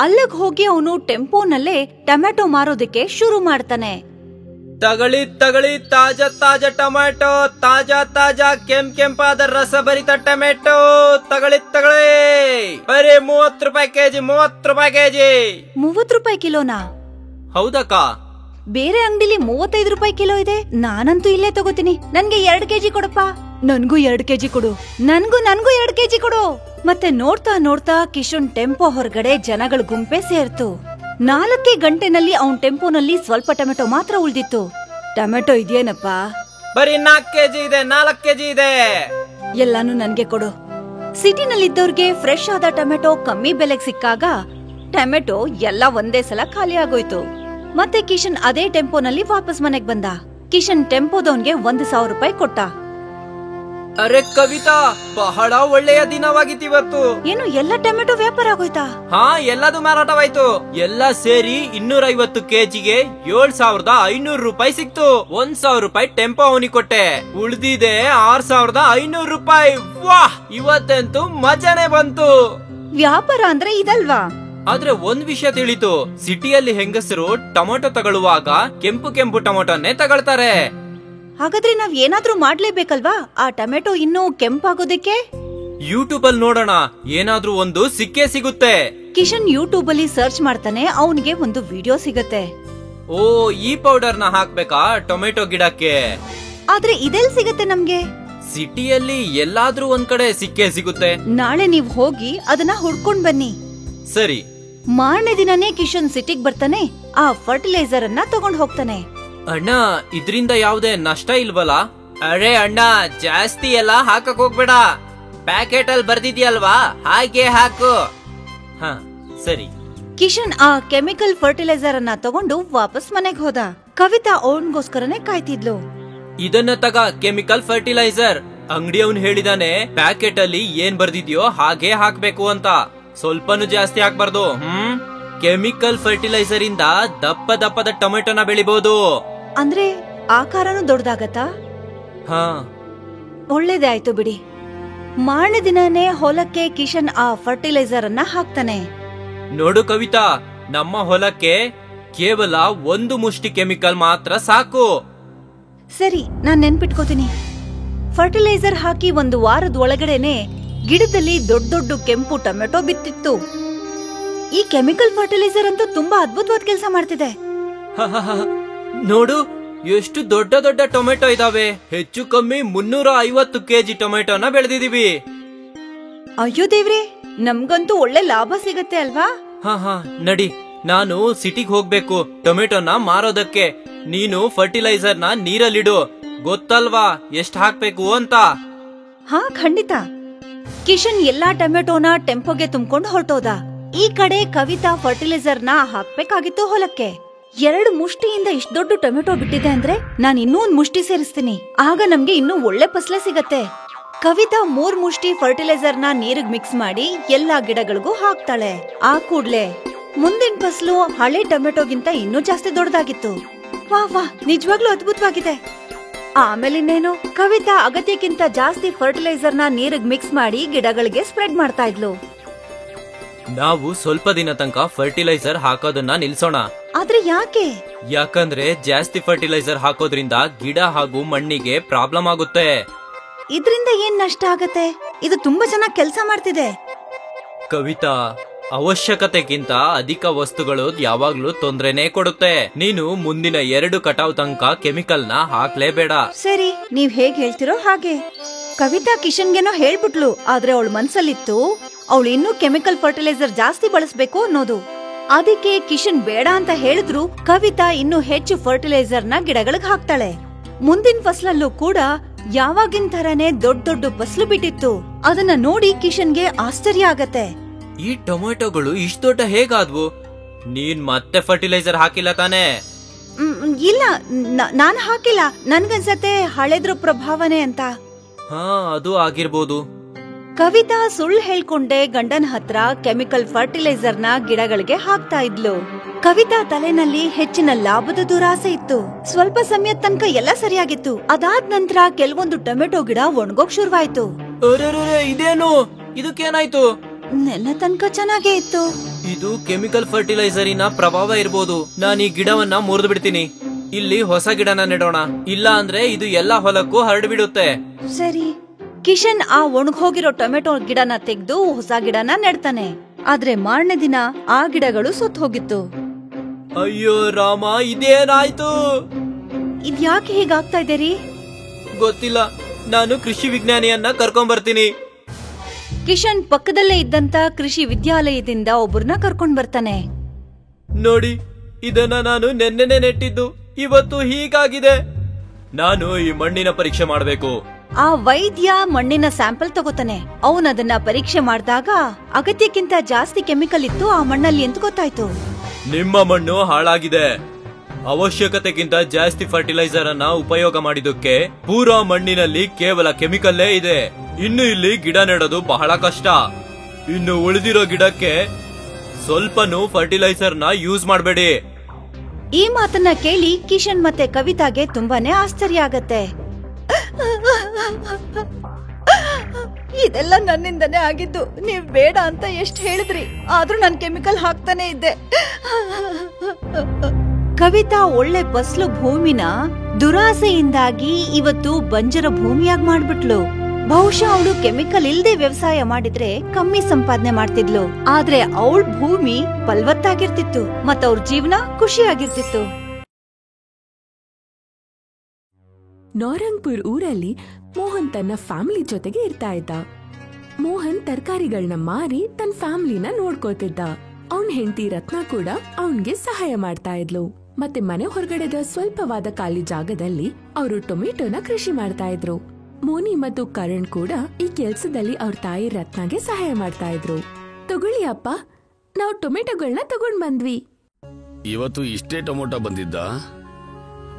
ಅಲ್ಲಿಗ್ ಹೋಗಿ ಅವನು ಟೆಂಪೋನಲ್ಲೇ ಟೊಮೆಟೊ ಮಾರೋದಕ್ಕೆ ಶುರು ಮಾಡ್ತಾನೆ. ತಗಳಿ ತಾಜಾ ತಾಜಾ ಟೊಮೆಟೊ, ತಾಜಾ ಕೆಂಪಾದ ರಸಭರಿತ ಟೊಮೆಟೊ. ತಗಳಿ ಬರೀ 30 ರೂಪಾಯಿ ಕೆಜಿ. 30 ರೂಪಾಯಿ ಕಿಲೋನಾ? ಹೌದಕ್ಕ. ಬೇರೆ ಅಂಗಡಿಲಿ 35 ರೂಪಾಯಿ ಕಿಲೋ ಇದೆ. ನಾನಂತೂ ಇಲ್ಲೇ ತಗೋತೀನಿ. ನನ್ಗೆ 2 ಕೆಜಿ ಕೊಡಪ್ಪ. ನನ್ಗೂ 2 ಕೆಜಿ ಕೊಡು. ನನ್ಗೂ 2 ಕೆಜಿ ಕೊಡು. ಮತ್ತೆ ನೋಡ್ತಾ ಕಿಶನ್ ಟೆಂಪೋ ಹೊರಗಡೆ ಜನಗಳ ಗುಂಪೆ ಸೇರ್ತು. 4 ಗಂಟೆನಲ್ಲಿ ಅವನ್ ಟೆಂಪೋನಲ್ಲಿ ಸ್ವಲ್ಪ ಟೊಮೆಟೊ ಮಾತ್ರ ಉಳ್ದಿತ್ತು. ಟೊಮೆಟೊ ಇದೆಯೇನಪ್ಪ? ಬರೀ 4 ಕೆಜಿ ಇದೆ. 4 ಕೆಜಿ ಇದೆ. ಎಲ್ಲಾನು ನನ್ಗೆ ಕೊಡು. ಸಿಟಿನಲ್ಲಿದ್ದವ್ರಿಗೆ ಫ್ರೆಶ್ ಆದ ಟೊಮೆಟೊ ಕಮ್ಮಿ ಬೆಲೆಗೆ ಸಿಕ್ಕಾಗ ಟೊಮೆಟೊ ಎಲ್ಲ ಒಂದೇ ಸಲ ಖಾಲಿ ಆಗೋಯ್ತು. ಮತ್ತೆ ಕಿಶನ್ ಅದೇ ಟೆಂಪೋನಲ್ಲಿ ವಾಪಸ್ ಮನೆಗ್ ಬಂದ. ಕಿಶನ್ ಟೆಂಪೋದವನ್ಗೆ 1000 ರೂಪಾಯಿ ಕೊಟ್ಟ. ಅರೆ ಕವಿತಾ, ಬಹಳ ಒಳ್ಳೆಯ ದಿನವಾಗಿತ್ತಿವತ್ತು. ಏನು ಎಲ್ಲ ಟೊಮೆಟೊ ವ್ಯಾಪಾರ ಆಗೋಯ್ತಾ? ಹಾ, ಎಲ್ಲದು ಮಾರಾಟವಾಯ್ತು. ಎಲ್ಲ ಸೇರಿ 250 ಕೆಜಿಗೆ 7,500 ರೂಪಾಯಿ ಸಿಕ್ತು. 1,000 ರೂಪಾಯಿ ಟೆಂಪೋ ಅವನಿಗೆ ಕೊಟ್ಟೆ. ಉಳ್ದಿದೆ 6,500 ರೂಪಾಯಿ. ವಾಹ್, ಇವತ್ತಂತೂ ಮಜಾನೇ ಬಂತು. ವ್ಯಾಪಾರ ಅಂದ್ರೆ ಇದಲ್ವಾ? ಆದ್ರೆ ಒಂದ್ ವಿಷಯ ತಿಳಿತು, ಸಿಟಿಯಲ್ಲಿ ಹೆಂಗಸರು ಟೊಮೊಟೊ ತಗೊಳ್ಳುವಾಗ ಕೆಂಪು ಕೆಂಪು ಟೊಮೊಟೊನ್ನೇ ತಗೊಳ್ತಾರೆ. ಹಾಗಾದ್ರೆ ನಾವ್ ಏನಾದ್ರೂ ಮಾಡ್ಲೇಬೇಕಲ್ವಾ ಆ ಟೊಮೆಟೊ ಇನ್ನೂ ಕೆಂಪಾಗೋದಕ್ಕೆ? ಯೂಟ್ಯೂಬ್ ಅಲ್ಲಿ ನೋಡೋಣ, ಏನಾದ್ರೂ ಒಂದು ಸಿಕ್ಕೇ ಸಿಗುತ್ತೆ. ಕಿಶನ್ ಯೂಟ್ಯೂಬ್ ಅಲ್ಲಿ ಸರ್ಚ್ ಮಾಡ್ತಾನೆ, ಅವನಿಗೆ ಒಂದು ವಿಡಿಯೋ ಸಿಗತ್ತೆ. ಓ, ಈ ಪೌಡರ್ ನ ಹಾಕ್ಬೇಕಾ ಟೊಮೆಟೊ ಗಿಡಕ್ಕೆ? ಆದ್ರೆ ಇದೆಲ್ ಸಿಗತ್ತೆ ನಮ್ಗೆ? ಸಿಟಿಯಲ್ಲಿ ಎಲ್ಲಾದ್ರೂ ಒಂದ್ ಕಡೆ ಸಿಕ್ಕೇ ಸಿಗುತ್ತೆ. ನಾಳೆ ನೀವ್ ಹೋಗಿ ಅದನ್ನ ಹುಡ್ಕೊಂಡ್ ಬನ್ನಿ. ಸರಿ. ಮಾರನೇ ದಿನನೇ ಕಿಶನ್ ಸಿಟಿಗ್ ಬರ್ತಾನೆ, ಆ ಫರ್ಟಿಲೈಸರ್ ಅನ್ನ ತಗೊಂಡ್ ಹೋಗ್ತಾನೆ. ಅಣ್ಣ, ಇದ್ರಿಂದ ಯಾವುದೇ ನಷ್ಟ ಇಲ್ವಲ್ಲ? ಅರೆ ಅಣ್ಣ, ಜಾಸ್ತಿ ಎಲ್ಲ ಹಾಕಕ್ ಹೋಗ್ಬೇಡ. ಪ್ಯಾಕೆಟ್ ಅಲ್ಲಿ ಬರ್ದಿದ್ಯಲ್ವಾ, ಹಾಗೆ ಹಾಕು. ಹಾ, ಸರಿ. ಕಿಶನ್ ಆ ಕೆಮಿಕಲ್ ಫರ್ಟಿಲೈಸರ್ ಅನ್ನ ತಗೊಂಡು ವಾಪಸ್ ಮನೆಗ್ ಹೋದ. ಕವಿತಾ ಅವನ್ಗೋಸ್ಕರನೇ ಕಾಯ್ತಿದ್ಲು. ಇದನ್ನ ತಗ, ಕೆಮಿಕಲ್ ಫರ್ಟಿಲೈಸರ್. ಅಂಗಡಿಯವನು ಹೇಳಿದಾನೆ ಪ್ಯಾಕೆಟ್ ಅಲ್ಲಿ ಏನ್ ಬರ್ದಿದ್ಯೋ ಹಾಗೆ ಹಾಕ್ಬೇಕು ಅಂತ. ಸ್ವಲ್ಪನೂ ಜಾಸ್ತಿ ಹಾಕ್ಬಾರ್ದು. ಕೆಮಿಕಲ್ ಫರ್ಟಿಲೈಸರ್ ಇಂದ ದಪ್ಪ ದಪ್ಪದ ಟೊಮೆಟೊನ ಬೆಳಿಬಹುದು. ಅಂದ್ರೆ ಆಕಾರನು ದೊಡ್ಡದಾಗತ್ತಾ? ಹಾ, ಒಳ್ಳೇದೇ ಆಯ್ತು ಬಿಡಿ. ಮಾರನೇ ದಿನನೇ ಹೊಲಕ್ಕೆ ಕಿಶನ್ ಆ ಫರ್ಟಿಲೈಸರ್ ಅನ್ನ ಹಾಕ್ತಾನೆ. ನೋಡು ಕವಿತಾ, ನಮ್ಮ ಹೊಲಕ್ಕೆ ಕೇವಲ 1 ಮುಷ್ಟಿ ಕೆಮಿಕಲ್ ಮಾತ್ರ ಸಾಕು. ಸರಿ, ನಾನ್ ನೆನ್ಪಿಟ್ಕೋತೀನಿ. ಫರ್ಟಿಲೈಸರ್ ಹಾಕಿ 1 ವಾರದ ಒಳಗಡೆನೆ ಗಿಡದಲ್ಲಿ ದೊಡ್ಡ ದೊಡ್ಡ ಕೆಂಪು ಟೊಮೆಟೊ ಬಿತ್ತಿತ್ತು. ಈ ಕೆಮಿಕಲ್ ಫರ್ಟಿಲೈಸರ್ ಅಂತೂ ತುಂಬಾ ಅದ್ಭುತವಾದ ಕೆಲಸ ಮಾಡ್ತಿದೆ. ನೋಡು, ಎಷ್ಟು ದೊಡ್ಡ ದೊಡ್ಡ ಟೊಮೆಟೊ ಇದಾವೆ. ಹೆಚ್ಚು ಕಮ್ಮಿ 350 ಕೆಜಿ ಟೊಮೆಟೊನ ಬೆಳೆದಿದೀವಿ. ಅಯ್ಯೋ ದೇವ್ರೆ, ನಮ್ಗಂತೂ ಒಳ್ಳೆ ಲಾಭ ಸಿಗತ್ತೆ ಅಲ್ವಾ? ಹಾ, ನಡಿ, ನಾನು ಸಿಟಿಗೆ ಹೋಗ್ಬೇಕು ಟೊಮೆಟೊನ ಮಾರೋದಕ್ಕೆ. ನೀನು ಫರ್ಟಿಲೈಸರ್ ನ ನೀರಲ್ಲಿಡು, ಗೊತ್ತಲ್ವಾ ಎಷ್ಟ್ ಹಾಕ್ಬೇಕು ಅಂತ. ಹಾ, ಖಂಡಿತ. ಕಿಶನ್ ಎಲ್ಲಾ ಟೊಮೆಟೊನ ಟೆಂಪೋಗೆ ತುಂಬಿಕೊಂಡು ಹೊರಟೋದ. ಈ ಕಡೆ ಕವಿತಾ ಫರ್ಟಿಲೈಸರ್ ನ ಹಾಕ್ಬೇಕಾಗಿತ್ತು ಹೊಲಕ್ಕೆ. 2 ಮುಷ್ಟಿಯಿಂದ ಇಷ್ಟ ದೊಡ್ಡ ಟೊಮೆಟೊ ಬಿಟ್ಟಿದೆ ಅಂದ್ರೆ ನಾನ್ ಇನ್ನೂ 1 ಮುಷ್ಟಿ ಸೇರಿಸ್ತೀನಿ, ಆಗ ನಮ್ಗೆ ಇನ್ನೂ ಒಳ್ಳೆ ಫಸಲೆ ಸಿಗತ್ತೆ. ಕವಿತಾ 3 ಮುಷ್ಟಿ ಫರ್ಟಿಲೈಸರ್ ನ ನೀರಿಗ್ ಮಿಕ್ಸ್ ಮಾಡಿ ಎಲ್ಲಾ ಗಿಡಗಳಿಗೂ ಹಾಕ್ತಾಳೆ. ಆ ಕೂಡ್ಲೆ ಮುಂದಿನ ಫಸಲು ಹಳೆ ಟೊಮೆಟೊಗಿಂತ ಇನ್ನೂ ಜಾಸ್ತಿ ದೊಡ್ಡದಾಗಿತ್ತು. ವಾ, ನಿಜವಾಗ್ಲೂ ಅದ್ಭುತವಾಗಿದೆ. ಆಮೇಲೆ ಇನ್ನೇನು, ಕವಿತಾ ಅಗತ್ಯಕ್ಕಿಂತ ಜಾಸ್ತಿ ಫರ್ಟಿಲೈಸರ್ ನ ನೀರಿಗ್ ಮಿಕ್ಸ್ ಮಾಡಿ ಗಿಡಗಳಿಗೆ ಸ್ಪ್ರೆಡ್ ಮಾಡ್ತಾ ಇದ್ಲು. ನಾವು ಸ್ವಲ್ಪ ದಿನ ತನಕ ಫರ್ಟಿಲೈಸರ್ ಹಾಕೋದನ್ನ ನಿಲ್ಸೋಣ. ಆದ್ರೆ ಯಾಕೆ? ಯಾಕಂದ್ರೆ ಜಾಸ್ತಿ ಫರ್ಟಿಲೈಸರ್ ಹಾಕೋದ್ರಿಂದ ಗಿಡ ಹಾಗೂ ಮಣ್ಣಿಗೆ ಪ್ರಾಬ್ಲಮ್ ಆಗುತ್ತೆ. ಇದ್ರಿಂದ ಏನ್ ನಷ್ಟ ಆಗತ್ತೆ? ಇದು ತುಂಬಾ ಚೆನ್ನಾಗಿ ಕೆಲಸ ಮಾಡ್ತಿದೆ. ಕವಿತಾ, ಅವಶ್ಯಕತೆಗಿಂತ ಅಧಿಕ ವಸ್ತುಗಳು ಯಾವಾಗ್ಲೂ ತೊಂದ್ರೆನೇ ಕೊಡುತ್ತೆ. ನೀನು ಮುಂದಿನ 2 ಕಟಾವ್ ತನಕ ಕೆಮಿಕಲ್ ನ ಹಾಕ್ಲೇಬೇಡ. ಸರಿ, ನೀವ್ ಹೇಗ್ ಹೇಳ್ತಿರೋ ಹಾಗೆ. ಕವಿತಾ ಕಿಶನ್ಗೆನೋ ಹೇಳ್ಬಿಟ್ಲು, ಆದ್ರೆ ಅವಳ ಮನ್ಸಲ್ಲಿತ್ತು ಅವಳು ಇನ್ನೂ ಕೆಮಿಕಲ್ ಫರ್ಟಿಲೈಸರ್ ಜಾಸ್ತಿ ಬಳಸ್ಬೇಕು ಅನ್ನೋದು. ಅದಕ್ಕೆ ಕಿಶನ್ ಬೇಡ ಅಂತ ಹೇಳಿದ್ರು ಕವಿತಾ ಇನ್ನೂ ಹೆಚ್ಚು ಫರ್ಟಿಲೈಸರ್ ನ ಗಿಡಗಳಿಗೆ ಹಾಕ್ತಾಳೆ. ಮುಂದಿನ ಫಸಲಲ್ಲೂ ಕೂಡ ಯಾವಾಗಿನ ತರನೇ ದೊಡ್ಡ ದೊಡ್ಡ ಫಸಲು ಬಿಟ್ಟಿತ್ತು. ಅದನ್ನ ನೋಡಿ ಕಿಶನ್ಗೆ ಆಶ್ಚರ್ಯ ಆಗತ್ತೆ. ಈ ಟೊಮೆಟೊಗಳು ಇಷ್ಟ ದೊಡ್ಡ ಹೇಗಾದ್ವು? ನೀನ್ ಮತ್ತೆ ಫರ್ಟಿಲೈಸರ್ ಹಾಕಿಲ್ಲ ತಾನೇ? ಇಲ್ಲ, ನಾನ್ ಹಾಕಿಲ್ಲ. ನನ್ಗನ್ಸತ್ತೆ ಹಳೆದ್ರ ಪ್ರಭಾವನೆ ಅಂತ. ಹಾ, ಅದು ಆಗಿರ್ಬೋದು. ಕವಿತಾ ಸುಳ್ಳು ಹೇಳ್ಕೊಂಡೆ ಗಂಡನ ಹತ್ರ ಕೆಮಿಕಲ್ ಫರ್ಟಿಲೈಸರ್ ನ ಗಿಡಗಳಿಗೆ ಹಾಕ್ತಾ ಇದ್ಲು. ಕವಿತಾ ತಲೆನಲ್ಲಿ ಹೆಚ್ಚಿನ ಲಾಭದ ದುರಾಸೆ ಇತ್ತು. ಸ್ವಲ್ಪ ಸಮಯದ ತನಕ ಎಲ್ಲ ಸರಿಯಾಗಿತ್ತು. ಅದಾದ ನಂತರ ಕೆಲವೊಂದು ಟೊಮೆಟೊ ಗಿಡ ಒಣಗೋಕ್ ಶುರುವಾಯ್ತು. ಇದೇನು, ಇದಕ್ಕೇನಾಯ್ತು? ನೆಲ್ಲ ತನಕ ಚೆನ್ನಾಗೇ ಇತ್ತು. ಇದು ಕೆಮಿಕಲ್ ಫರ್ಟಿಲೈಸರಿನ ಪ್ರಭಾವ ಇರ್ಬೋದು. ನಾನು ಈ ಗಿಡವನ್ನ ಮುರಿದು ಬಿಡ್ತೀನಿ. ಇಲ್ಲಿ ಹೊಸ ಗಿಡನ ನೆಡೋಣ, ಇಲ್ಲ ಅಂದ್ರೆ ಇದು ಎಲ್ಲಾ ಹೊಲಕ್ಕೂ ಹರಡ್ಬಿಡುತ್ತೆ. ಸರಿ. ಕಿಶನ್ ಆ ಒಣಗೋಗಿರೋ ಟೊಮೆಟೊ ಗಿಡನ ತೆಗೆದು ಹೊಸ ಗಿಡನ ನೆಡ್ತಾನೆ. ಆದ್ರೆ ಮಾರನೇ ದಿನ ಆ ಗಿಡಗಳು ಸುತ್ತ ಹೋಗಿತ್ತು. ಅಯ್ಯೋ ರಾಮ, ಇದೇನಾಯ್ತು? ಇದ್ಯಾಕೆ ಹೀಗಾಗ್ತಾ ಇದೆ ರೀ? ಗೊತ್ತಿಲ್ಲ, ನಾನು ಕೃಷಿ ವಿಜ್ಞಾನಿಯನ್ನ ಕರ್ಕೊಂಡ್ ಬರ್ತೀನಿ. ಕಿಶನ್ ಪಕ್ಕದಲ್ಲೇ ಇದ್ದಂತ ಕೃಷಿ ವಿದ್ಯಾಲಯದಿಂದ ಒಬ್ಬರನ್ನ ಕರ್ಕೊಂಡ್ ಬರ್ತಾನೆ. ನೋಡಿ, ಇದನ್ನ ನಾನು ನೆನ್ನೆನೆ ನೆಟ್ಟಿದ್ದು, ಇವತ್ತು ಹೀಗಾಗಿದೆ. ನಾನು ಈ ಮಣ್ಣಿನ ಪರೀಕ್ಷೆ ಮಾಡಬೇಕು. ಆ ವೈದ್ಯ ಮಣ್ಣಿನ ಸ್ಯಾಂಪಲ್ ತಗೋತಾನೆ. ಅವನದನ್ನ ಪರೀಕ್ಷೆ ಮಾಡಿದಾಗ ಅಗತ್ಯಕ್ಕಿಂತ ಜಾಸ್ತಿ ಕೆಮಿಕಲ್ ಇತ್ತು ಆ ಮಣ್ಣಲ್ಲಿ ಅಂತ ಗೊತ್ತಾಯ್ತು. ನಿಮ್ಮ ಮಣ್ಣು ಹಾಳಾಗಿದೆ. ಅವಶ್ಯಕತೆಗಿಂತ ಜಾಸ್ತಿ ಫರ್ಟಿಲೈಸರ್ ಅನ್ನ ಉಪಯೋಗ ಮಾಡಿದಕ್ಕೆ ಪೂರಾ ಮಣ್ಣಿನಲ್ಲಿ ಕೇವಲ ಕೆಮಿಕಲ್ಲೇ ಇದೆ. ಇನ್ನು ಇಲ್ಲಿ ಗಿಡ ನೆಡೋದು ಬಹಳ ಕಷ್ಟ. ಇನ್ನು ಉಳಿದಿರೋ ಗಿಡಕ್ಕೆ ಸ್ವಲ್ಪನೂ ಫರ್ಟಿಲೈಸರ್ ನ ಯೂಸ್ ಮಾಡಬೇಡಿ. ಈ ಮಾತನ್ನ ಕೇಳಿ ಕಿಶನ್ ಮತ್ತೆ ಕವಿತಾಗೆ ತುಂಬಾನೇ ಆಶ್ಚರ್ಯ ಆಗತ್ತೆ. ಇದೆಲ್ಲ ನನ್ನಿಂದನೇ ಆಗಿದ್ದು. ನೀವ್ ಬೇಡ ಅಂತ ಎಷ್ಟು ಹೇಳಿದ್ರಿ, ಆದ್ರೂ ನಾನ್ ಕೆಮಿಕಲ್ ಹಾಕ್ತಾನೆ ಇದ್ದೆ. ಕವಿತಾ ಒಳ್ಳೆ ಫಸಲು ಭೂಮಿನ ದುರಾಸೆಯಿಂದಾಗಿ ಇವತ್ತು ಬಂಜರ ಭೂಮಿಯಾಗಿ ಮಾಡ್ಬಿಟ್ಲು. ಬಹುಶಃ ಅವಳು ಕೆಮಿಕಲ್ ಇಲ್ದೆ ವ್ಯವಸಾಯ ಮಾಡಿದ್ರೆ ಕಮ್ಮಿ ಸಂಪಾದನೆ ಮಾಡ್ತಿದ್ಲು. ಆದ್ರೆ ಅವಳ ಭೂಮಿ ಫಲವತ್ತಾಗಿರ್ತಿತ್ತು ಮತ್ತ ಅವ್ರ ಜೀವನ ಖುಷಿಯಾಗಿರ್ತಿತ್ತು. ನೌರಂಗ್ಪುರ್ ಊರಲ್ಲಿ ಮೋಹನ್ ತನ್ನ ಫ್ಯಾಮಿಲಿ ಜೊತೆಗೆ ಇರ್ತಾ ಇದ್ದ. ಮೋಹನ್ ತರಕಾರಿಗಳನ್ನ ಮಾರಿ ತನ್ನ ಫ್ಯಾಮಿಲಿನ ನೋಡ್ಕೋತಿದ್ದ. ಅವನ್ ಹೆಂಡತಿ ರತ್ನ ಕೂಡ ಅವನ್ಗೆ ಸಹಾಯ ಮಾಡ್ತಾ ಇದ್ಲು. ಮತ್ತೆ ಮನೆ ಹೊರಗಡೆದ ಸ್ವಲ್ಪವಾದ ಖಾಲಿ ಜಾಗದಲ್ಲಿ ಅವರು ಟೊಮೆಟೊನ ಕೃಷಿ ಮಾಡ್ತಾ ಇದ್ರು. ಮೋನಿ ಮತ್ತು ಕರಣ್ ಕೂಡ ಈ ಕೆಲ್ಸದಲ್ಲಿ ಅವ್ರ ತಾಯಿ ರತ್ನಗೆ ಸಹಾಯ ಮಾಡ್ತಾ ಇದ್ರು. ತಗೊಳ್ಳಿ ಅಪ್ಪ, ನಾವು ಟೊಮೆಟೊಗಳನ್ನ ತಗೊಂಡ್ ಬಂದ್ವಿ. ಇವತ್ತು ಇಷ್ಟೇ ಟೊಮೊಟೊ ಬಂದಿದ್ದ?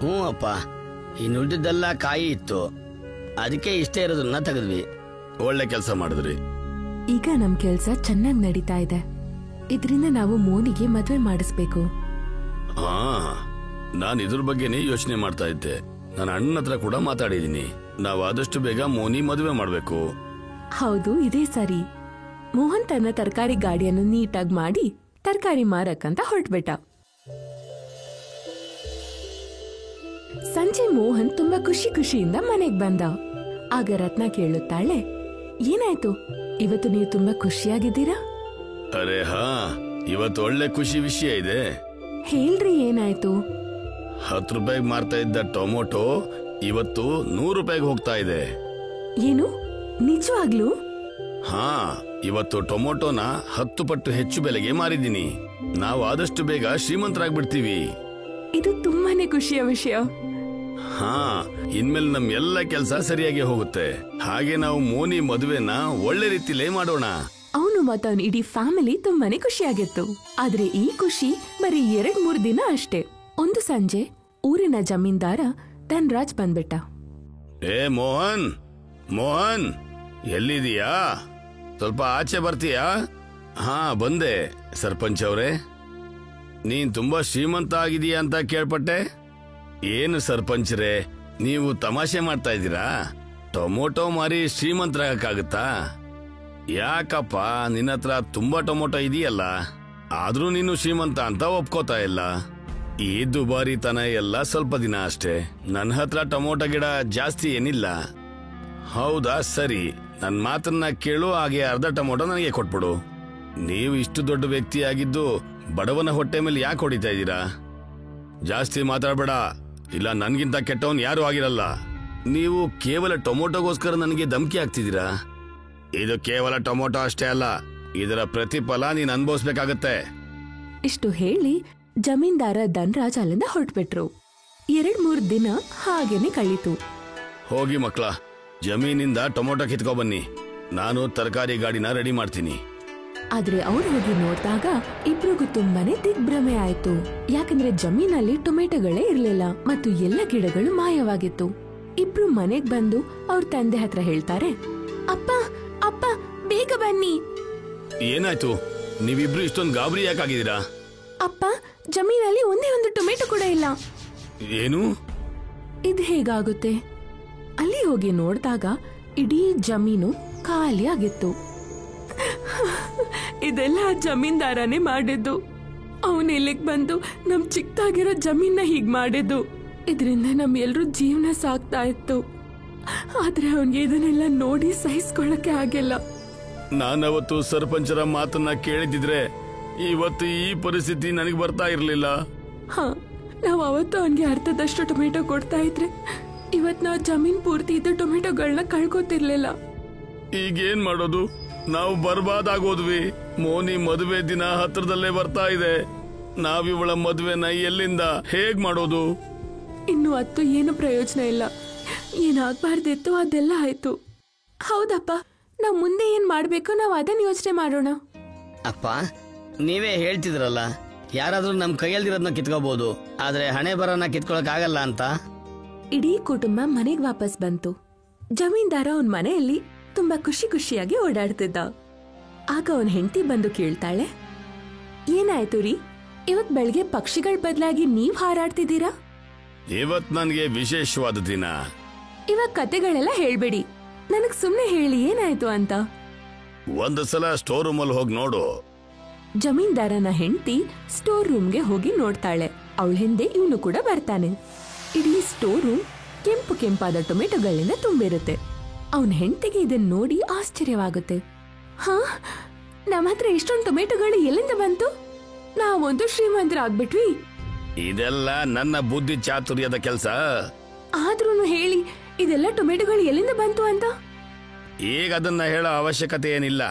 ಹ್ಞೂ ಅಪ್ಪ, ಇನ್ನುಳಿದಿದ್ದೆಲ್ಲ ಕಾಯಿ ಇತ್ತು, ಅದಕ್ಕೆ ಇಷ್ಟೇ ಇರೋದನ್ನ ತೆಗೆದ್ವಿ. ಒಳ್ಳೆ ಕೆಲಸ ಮಾಡಿದ್ರಿ. ಈಗ ನಮ್ ಕೆಲ್ಸ ಚೆನ್ನಾಗ್ ನಡೀತಾ ಇದೆ. ಇದರಿಂದ ನಾವು ಮೋನಿಗೆ ಮದ್ವೆ ಮಾಡಿಸ್ಬೇಕು. ಹಾ, ನಾನ್ ಇದ್ರ ಬಗ್ಗೆನೇ ಯೋಚನೆ ಮಾಡ್ತಾ ಇದ್ದೆ. ನನ್ನ ಅಣ್ಣನ ಹತ್ರ ಕೂಡ ಮಾತಾಡಿದೀನಿ. ನಾವು ಆದಷ್ಟು ಬೇಗ ಮೋನಿ ಮದುವೆ ಮಾಡ್ಬೇಕು. ಹೌದು, ಇದೇ ಸರಿ. ಮೋಹನ್ ತನ್ನ ತರಕಾರಿ ಗಾಡಿಯನ್ನು ನೀಟಾಗಿ ಮಾಡಿ ತರಕಾರಿ ಮಾರಕ್ಕಂತ ಹೊರಟ್ಬಿಟ್ಟ. ಸಂಜೆ ಮೋಹನ್ ತುಂಬಾ ಖುಷಿಯಿಂದ ಮನೆಗ್ ಬಂದ. ಆಗ ರತ್ನ ಕೇಳುತ್ತಾಳೆ, ಏನಾಯ್ತು ಇವತ್ತು ನೀವು ತುಂಬಾ ಖುಷಿಯಾಗಿದ್ದೀರಾ? ಅರೆ ಹಾ, ಇವತ್ತು ಒಳ್ಳೆ ಖುಷಿ ವಿಷಯ ಇದೆ. ಹೇಳ್ರಿ, ಏನಾಯ್ತು? 10 ರೂಪಾಯಿಗೆ ಮಾರ್ತಾ ಇದ್ದ ಟೊಮೊಟೊ ಇವತ್ತು 100 ರೂಪಾಯಿಗೆ ಹೋಗ್ತಾ ಇದೆ. ಏನು, ನಿಜವಾಗ್ಲೂ? ಹಾ, ಇವತ್ತು ಟೊಮೊಟೊನ 10 ಪಟ್ಟು ಹೆಚ್ಚು ಬೆಲೆಗೆ ಮಾರಿದ್ದೀನಿ. ನಾವು ಆದಷ್ಟು ಬೇಗ ಶ್ರೀಮಂತರಾಗ್ಬಿಡ್ತೀವಿ. ಇದು ತುಂಬಾನೇ ಖುಷಿಯ ವಿಷಯ. ಹಾ, ಇನ್ಮೇಲೆ ನಮ್ ಎಲ್ಲ ಕೆಲಸ ಸರಿಯಾಗಿ ಹೋಗುತ್ತೆ. ಹಾಗೆ ನಾವು ಮೋನಿ ಮದುವೆನ ಒಳ್ಳೆ ರೀತಿಲೇ ಮಾಡೋಣ. ಅವನು ಮತ್ತು ಅವನ ಇಡೀ ಫ್ಯಾಮಿಲಿ ತುಂಬಾನೇ ಖುಷಿಯಾಗಿತ್ತು. ಆದ್ರೆ ಈ ಖುಷಿ ಬರೀ 2-3 ದಿನ ಅಷ್ಟೇ. ಒಂದು ಸಂಜೆ ಊರಿನ ಜಮೀನ್ದಾರ ಧನ್ರಾಜ್ ಬಂದ್ಬಿಟ್ಟ. ಏ ಮೋಹನ್, ಮೋಹನ್ ಎಲ್ಲಿದೀಯಾ? ಸ್ವಲ್ಪ ಆಚೆ ಬರ್ತೀಯಾ? ಹಾ, ಬಂದೆ. ಸರ್ಪಂಚ್ ಅವ್ರೆ, ನೀನ್ ತುಂಬಾ ಶ್ರೀಮಂತ ಆಗಿದೀಯಾ ಅಂತ ಕೇಳ್ಪಟ್ಟೆ. ಏನು ಸರ್ಪಂಚ್ರೆ, ನೀವು ತಮಾಷೆ ಮಾಡ್ತಾ ಇದ್ದೀರಾ? ಟೊಮೊಟೊ ಮಾರಿ ಶ್ರೀಮಂತರಾಗಕ್ಕಾಗತ್ತಾ? ಯಾಕಪ್ಪ, ನಿನ್ನ ಹತ್ರ ತುಂಬಾ ಟೊಮೊಟೊ ಇದೆಯಲ್ಲ, ಆದ್ರೂ ನೀನು ಶ್ರೀಮಂತ ಅಂತ ಒಪ್ಕೋತಾ ಇಲ್ಲ. ಈ ದುಬಾರಿತನ ಎಲ್ಲ ಸ್ವಲ್ಪ ದಿನ ಅಷ್ಟೇ. ನನ್ನ ಹತ್ರ ಟೊಮೊಟೊ ಗಿಡ ಜಾಸ್ತಿ ಏನಿಲ್ಲ. ಹೌದಾ, ಸರಿ, ನನ್ನ ಮಾತನ್ನ ಕೇಳು. ಹಾಗೆ ಅರ್ಧ ಟೊಮೊಟೊ ನನಗೆ ಕೊಟ್ಬಿಡು. ನೀವು ಇಷ್ಟು ದೊಡ್ಡ ವ್ಯಕ್ತಿ ಆಗಿದ್ದು ಬಡವನ ಹೊಟ್ಟೆ ಮೇಲೆ ಯಾಕೆ ಹೊಡಿತಾ ಇದ್ದೀರಾ? ಜಾಸ್ತಿ ಮಾತಾಡಬೇಡ, ಇಲ್ಲ ನನ್ಗಿಂತ ಕೆಟ್ಟವನ್ ಯಾರು ಆಗಿರಲ್ಲ. ನೀವು ಕೇವಲ ಟೊಮೊಟೊಗೋಸ್ಕರ ನನಗೆ ಧಮಕಿ ಹಾಕ್ತಿದ್ದೀರಾ. ಇದು ಕೇವಲ ಟೊಮೊಟೊ ಅಷ್ಟೇ ಅಲ್ಲ, ಇದರ ಪ್ರತಿಫಲ ನೀನ್ ಅನುಭವಿಸ್ಬೇಕಾಗತ್ತೆ. ಇಷ್ಟು ಹೇಳಿ ಜಮೀನ್ದಾರ ಧನ್ರಾಜ್ ಅಲ್ಲಿಂದ ಹೊರಟ್ಬಿಟ್ರು. 2-3 ದಿನ ಹಾಗೇನೆ ಕಳೀತು. ಹೋಗಿ ಮಕ್ಳ, ಜಮೀನಿಂದ ಟೊಮೊಟೊ ಕಿತ್ಕೊ ಬನ್ನಿ. ನಾನು ತರಕಾರಿ ಗಾಡಿನ ರೆಡಿ ಮಾಡ್ತೀನಿ. ಆದ್ರೆ ಅವ್ರು ಹೋಗಿ ನೋಡಿದಾಗ ಇಬ್ರಿಗೂ ತುಂಬಾನೇ ದಿಗ್ಭ್ರಮೆ ಆಯ್ತು. ಯಾಕಂದ್ರೆ ಜಮೀನಲ್ಲಿ ಟೊಮೆಟೊಗಳೇ ಇರ್ಲಿಲ್ಲ ಮತ್ತು ಎಲ್ಲ ಗಿಡಗಳು ಮಾಯವಾಗಿತ್ತು. ಇಬ್ರು ಮನೆಗ್ ಬಂದು ಅವ್ರ ತಂದೆ ಹತ್ರ ಹೇಳ್ತಾರೆ, ಅಪ್ಪ ಅಪ್ಪ ಬೇಗ ಬನ್ನಿ. ಏನಾಯ್ತು? ನೀವಿಬ್ರು ಇಷ್ಟೊಂದು ಗಾಬರಿ ಯಾಕಾಗಿದ್ದೀರಾ? ಅಪ್ಪ, ಜಮೀನಲ್ಲಿ ಒಂದೇ ಒಂದು ಟೊಮೆಟೊ ಕೂಡ ಇಲ್ಲ. ಏನು? ಇದು ಹೇಗಾಗುತ್ತೆ? ಅಲ್ಲಿ ಹೋಗಿ ನೋಡಿದಾಗ ಇಡೀ ಜಮೀನು ಖಾಲಿ ಆಗಿತ್ತು. ಇದೆಲ್ಲ ಜಮೀನ್ದಾರನೇ ಮಾಡಿದ್ದು. ಅವನ್ ಇಲ್ಲಿಗೆ ಬಂದು ನಮ್ ಚಿಕ್ಕದಾಗಿರೋ ಜಮೀನ ಹೀಗ್ ಮಾಡಿದ್ದು. ಇದರಿಂದ ನಮ್ ಎಲ್ರೂ ಜೀವನ ಸಾಗ್ತಾ ಇತ್ತು. ಆದ್ರೆ ಅವನ್ಗೆ ಇದನ್ನೆಲ್ಲ ನೋಡಿ ಸಹಿಸ್ಕೊಳ್ಳಕ್ಕೆ ಆಗಿಲ್ಲ. ನಾನವತ್ತು ಸರ್ಪಂಚರ ಮಾತನ್ನ ಕೇಳಿದಿದ್ರೆ ಇವತ್ತು ಈ ಪರಿಸ್ಥಿತಿ ನನಗೆ ಬರ್ತಾ ಇರ್ಲಿಲ್ಲ. ಹಾ, ನಾವು ಅವತ್ತು ಅವನ್ಗೆ ಅರ್ಧದಷ್ಟು ಟೊಮೆಟೊ ಕೊಡ್ತಾ ಇದ್ರೆ ಇವತ್ ನಾವು ಜಮೀನ್ ಪೂರ್ತಿ ಇದ್ದ ಟೊಮೆಟೊಗಳನ್ನ ಕಳ್ಕೊತಿರ್ಲಿಲ್ಲ. ಈಗೇನ್ ಮಾಡೋದು? ನಾವು ಬರ್ಬಾದ್ ಆಗೋದ್ವಿ. ಮೋನಿ ಮದುವೆ ದಿನ ಹತ್ರದಲ್ಲೇ ಬರ್ತಾ ಇದೆ. ನಾವಿವಳ ಮದುವೆನ ಎಲ್ಲಿಂದ ಹೇಗ್ ಮಾಡೋದು? ಇನ್ನು ಅತ್ತು ಏನು ಪ್ರಯೋಜನ ಇಲ್ಲ. ಏನಾಗ್ಬಾರ್ದಿತ್ತು ಅದೆಲ್ಲ ಆಯ್ತು. ಹೌದಪ್ಪ, ನಾವ್ ಮುಂದೆ ಏನ್ ಮಾಡ್ಬೇಕು ನಾವು ಅದನ್ನ ಯೋಚನೆ ಮಾಡೋಣ. ಅಪ್ಪ, ನೀವೇ ಹೇಳ್ತಿದ್ರಲ್ಲ, ಯಾರಾದ್ರೂ ನಮ್ ಕೈಯಲ್ದಿರೋದನ್ನ ಕಿತ್ಕೋಬಹುದು, ಆದ್ರೆ ಹಣೆ ಬರನ ಕಿತ್ಕೊಳಕ್ ಆಗಲ್ಲ ಅಂತ. ಇಡೀ ಕುಟುಂಬ ಮನೆಗ್ ವಾಪಸ್ ಬಂತು. ಜಮೀನ್ದಾರ ಅವನ್ ಮನೆಯಲ್ಲಿ ತುಂಬಾ ಖುಷಿ ಖುಷಿಯಾಗಿ ಓಡಾಡ್ತಿದ್ದ. ಆಗ ಅವನ್ ಹೆಂಡತಿ ಬಂದು ಕೇಳ್ತಾಳೆ, ಏನಾಯ್ತು ರೀ, ಇವತ್ ಬೆಳಗ್ಗೆ ಪಕ್ಷಿಗಳ ಬದಲಾಗಿ ನೀವ್ ಹಾರಾಡ್ತಿದ್ದೀರಾ? ಇವತ್ ನನ್ಗೆ ವಿಶೇಷವಾದ ದಿನ. ಇವಾಗ ಕತೆಗಳೆಲ್ಲ ಹೇಳ್ಬೇಡಿ, ನನಗ್ ಸುಮ್ನೆ ಹೇಳಿ ಏನಾಯ್ತು ಅಂತ. ಒಂದು ಸಲ ಸ್ಟೋರ್ ರೂಮ್ ಅಲ್ಲಿ ಹೋಗಿ ನೋಡು. ಜಮೀನ್ದಾರನ ಹೆಂಡತಿ ಸ್ಟೋರ್ ರೂಮ್ಗೆ ಹೋಗಿ ನೋಡ್ತಾಳೆ. ಅವಳ ಹಿಂದೆ ಇವನು ಕೂಡ ಬರ್ತಾನೆ. ಇಡೀ ಸ್ಟೋರ್ ರೂಮ್ ಕೆಂಪು ಕೆಂಪಾದ ಟೊಮೆಟೊಗಳಿಂದ ತುಂಬಿರುತ್ತೆ. ಅವನ ಹೆಂಡತಿಗೆ ಇದನ್ನ ನೋಡಿ ಆಶ್ಚರ್ಯವಾಗುತ್ತೆ. ಹಾ, ನಮ್ಮ ಹತ್ರ ಇಷ್ಟೊಂದು ಟೊಮೆಟೊಗಳು ಎಲ್ಲಿಂದ ಬಂತು? ನಾವೊಂದು ಶ್ರೀಮಂತರಾಗ್ಬಿಟ್ವಿ. ಇದೆಲ್ಲ ನನ್ನ ಬುದ್ಧಿ ಚಾತುರ್ಯದ ಕೆಲಸ. ಆದ್ರೂನು ಹೇಳಿ, ಇದೆಲ್ಲ ಟೊಮೆಟೊಗಳು ಎಲ್ಲಿಂದ ಬಂತು ಅಂತ. ಈಗ ಅದನ್ನ ಹೇಳೋ ಅವಶ್ಯಕತೆ ಏನಿಲ್ಲ.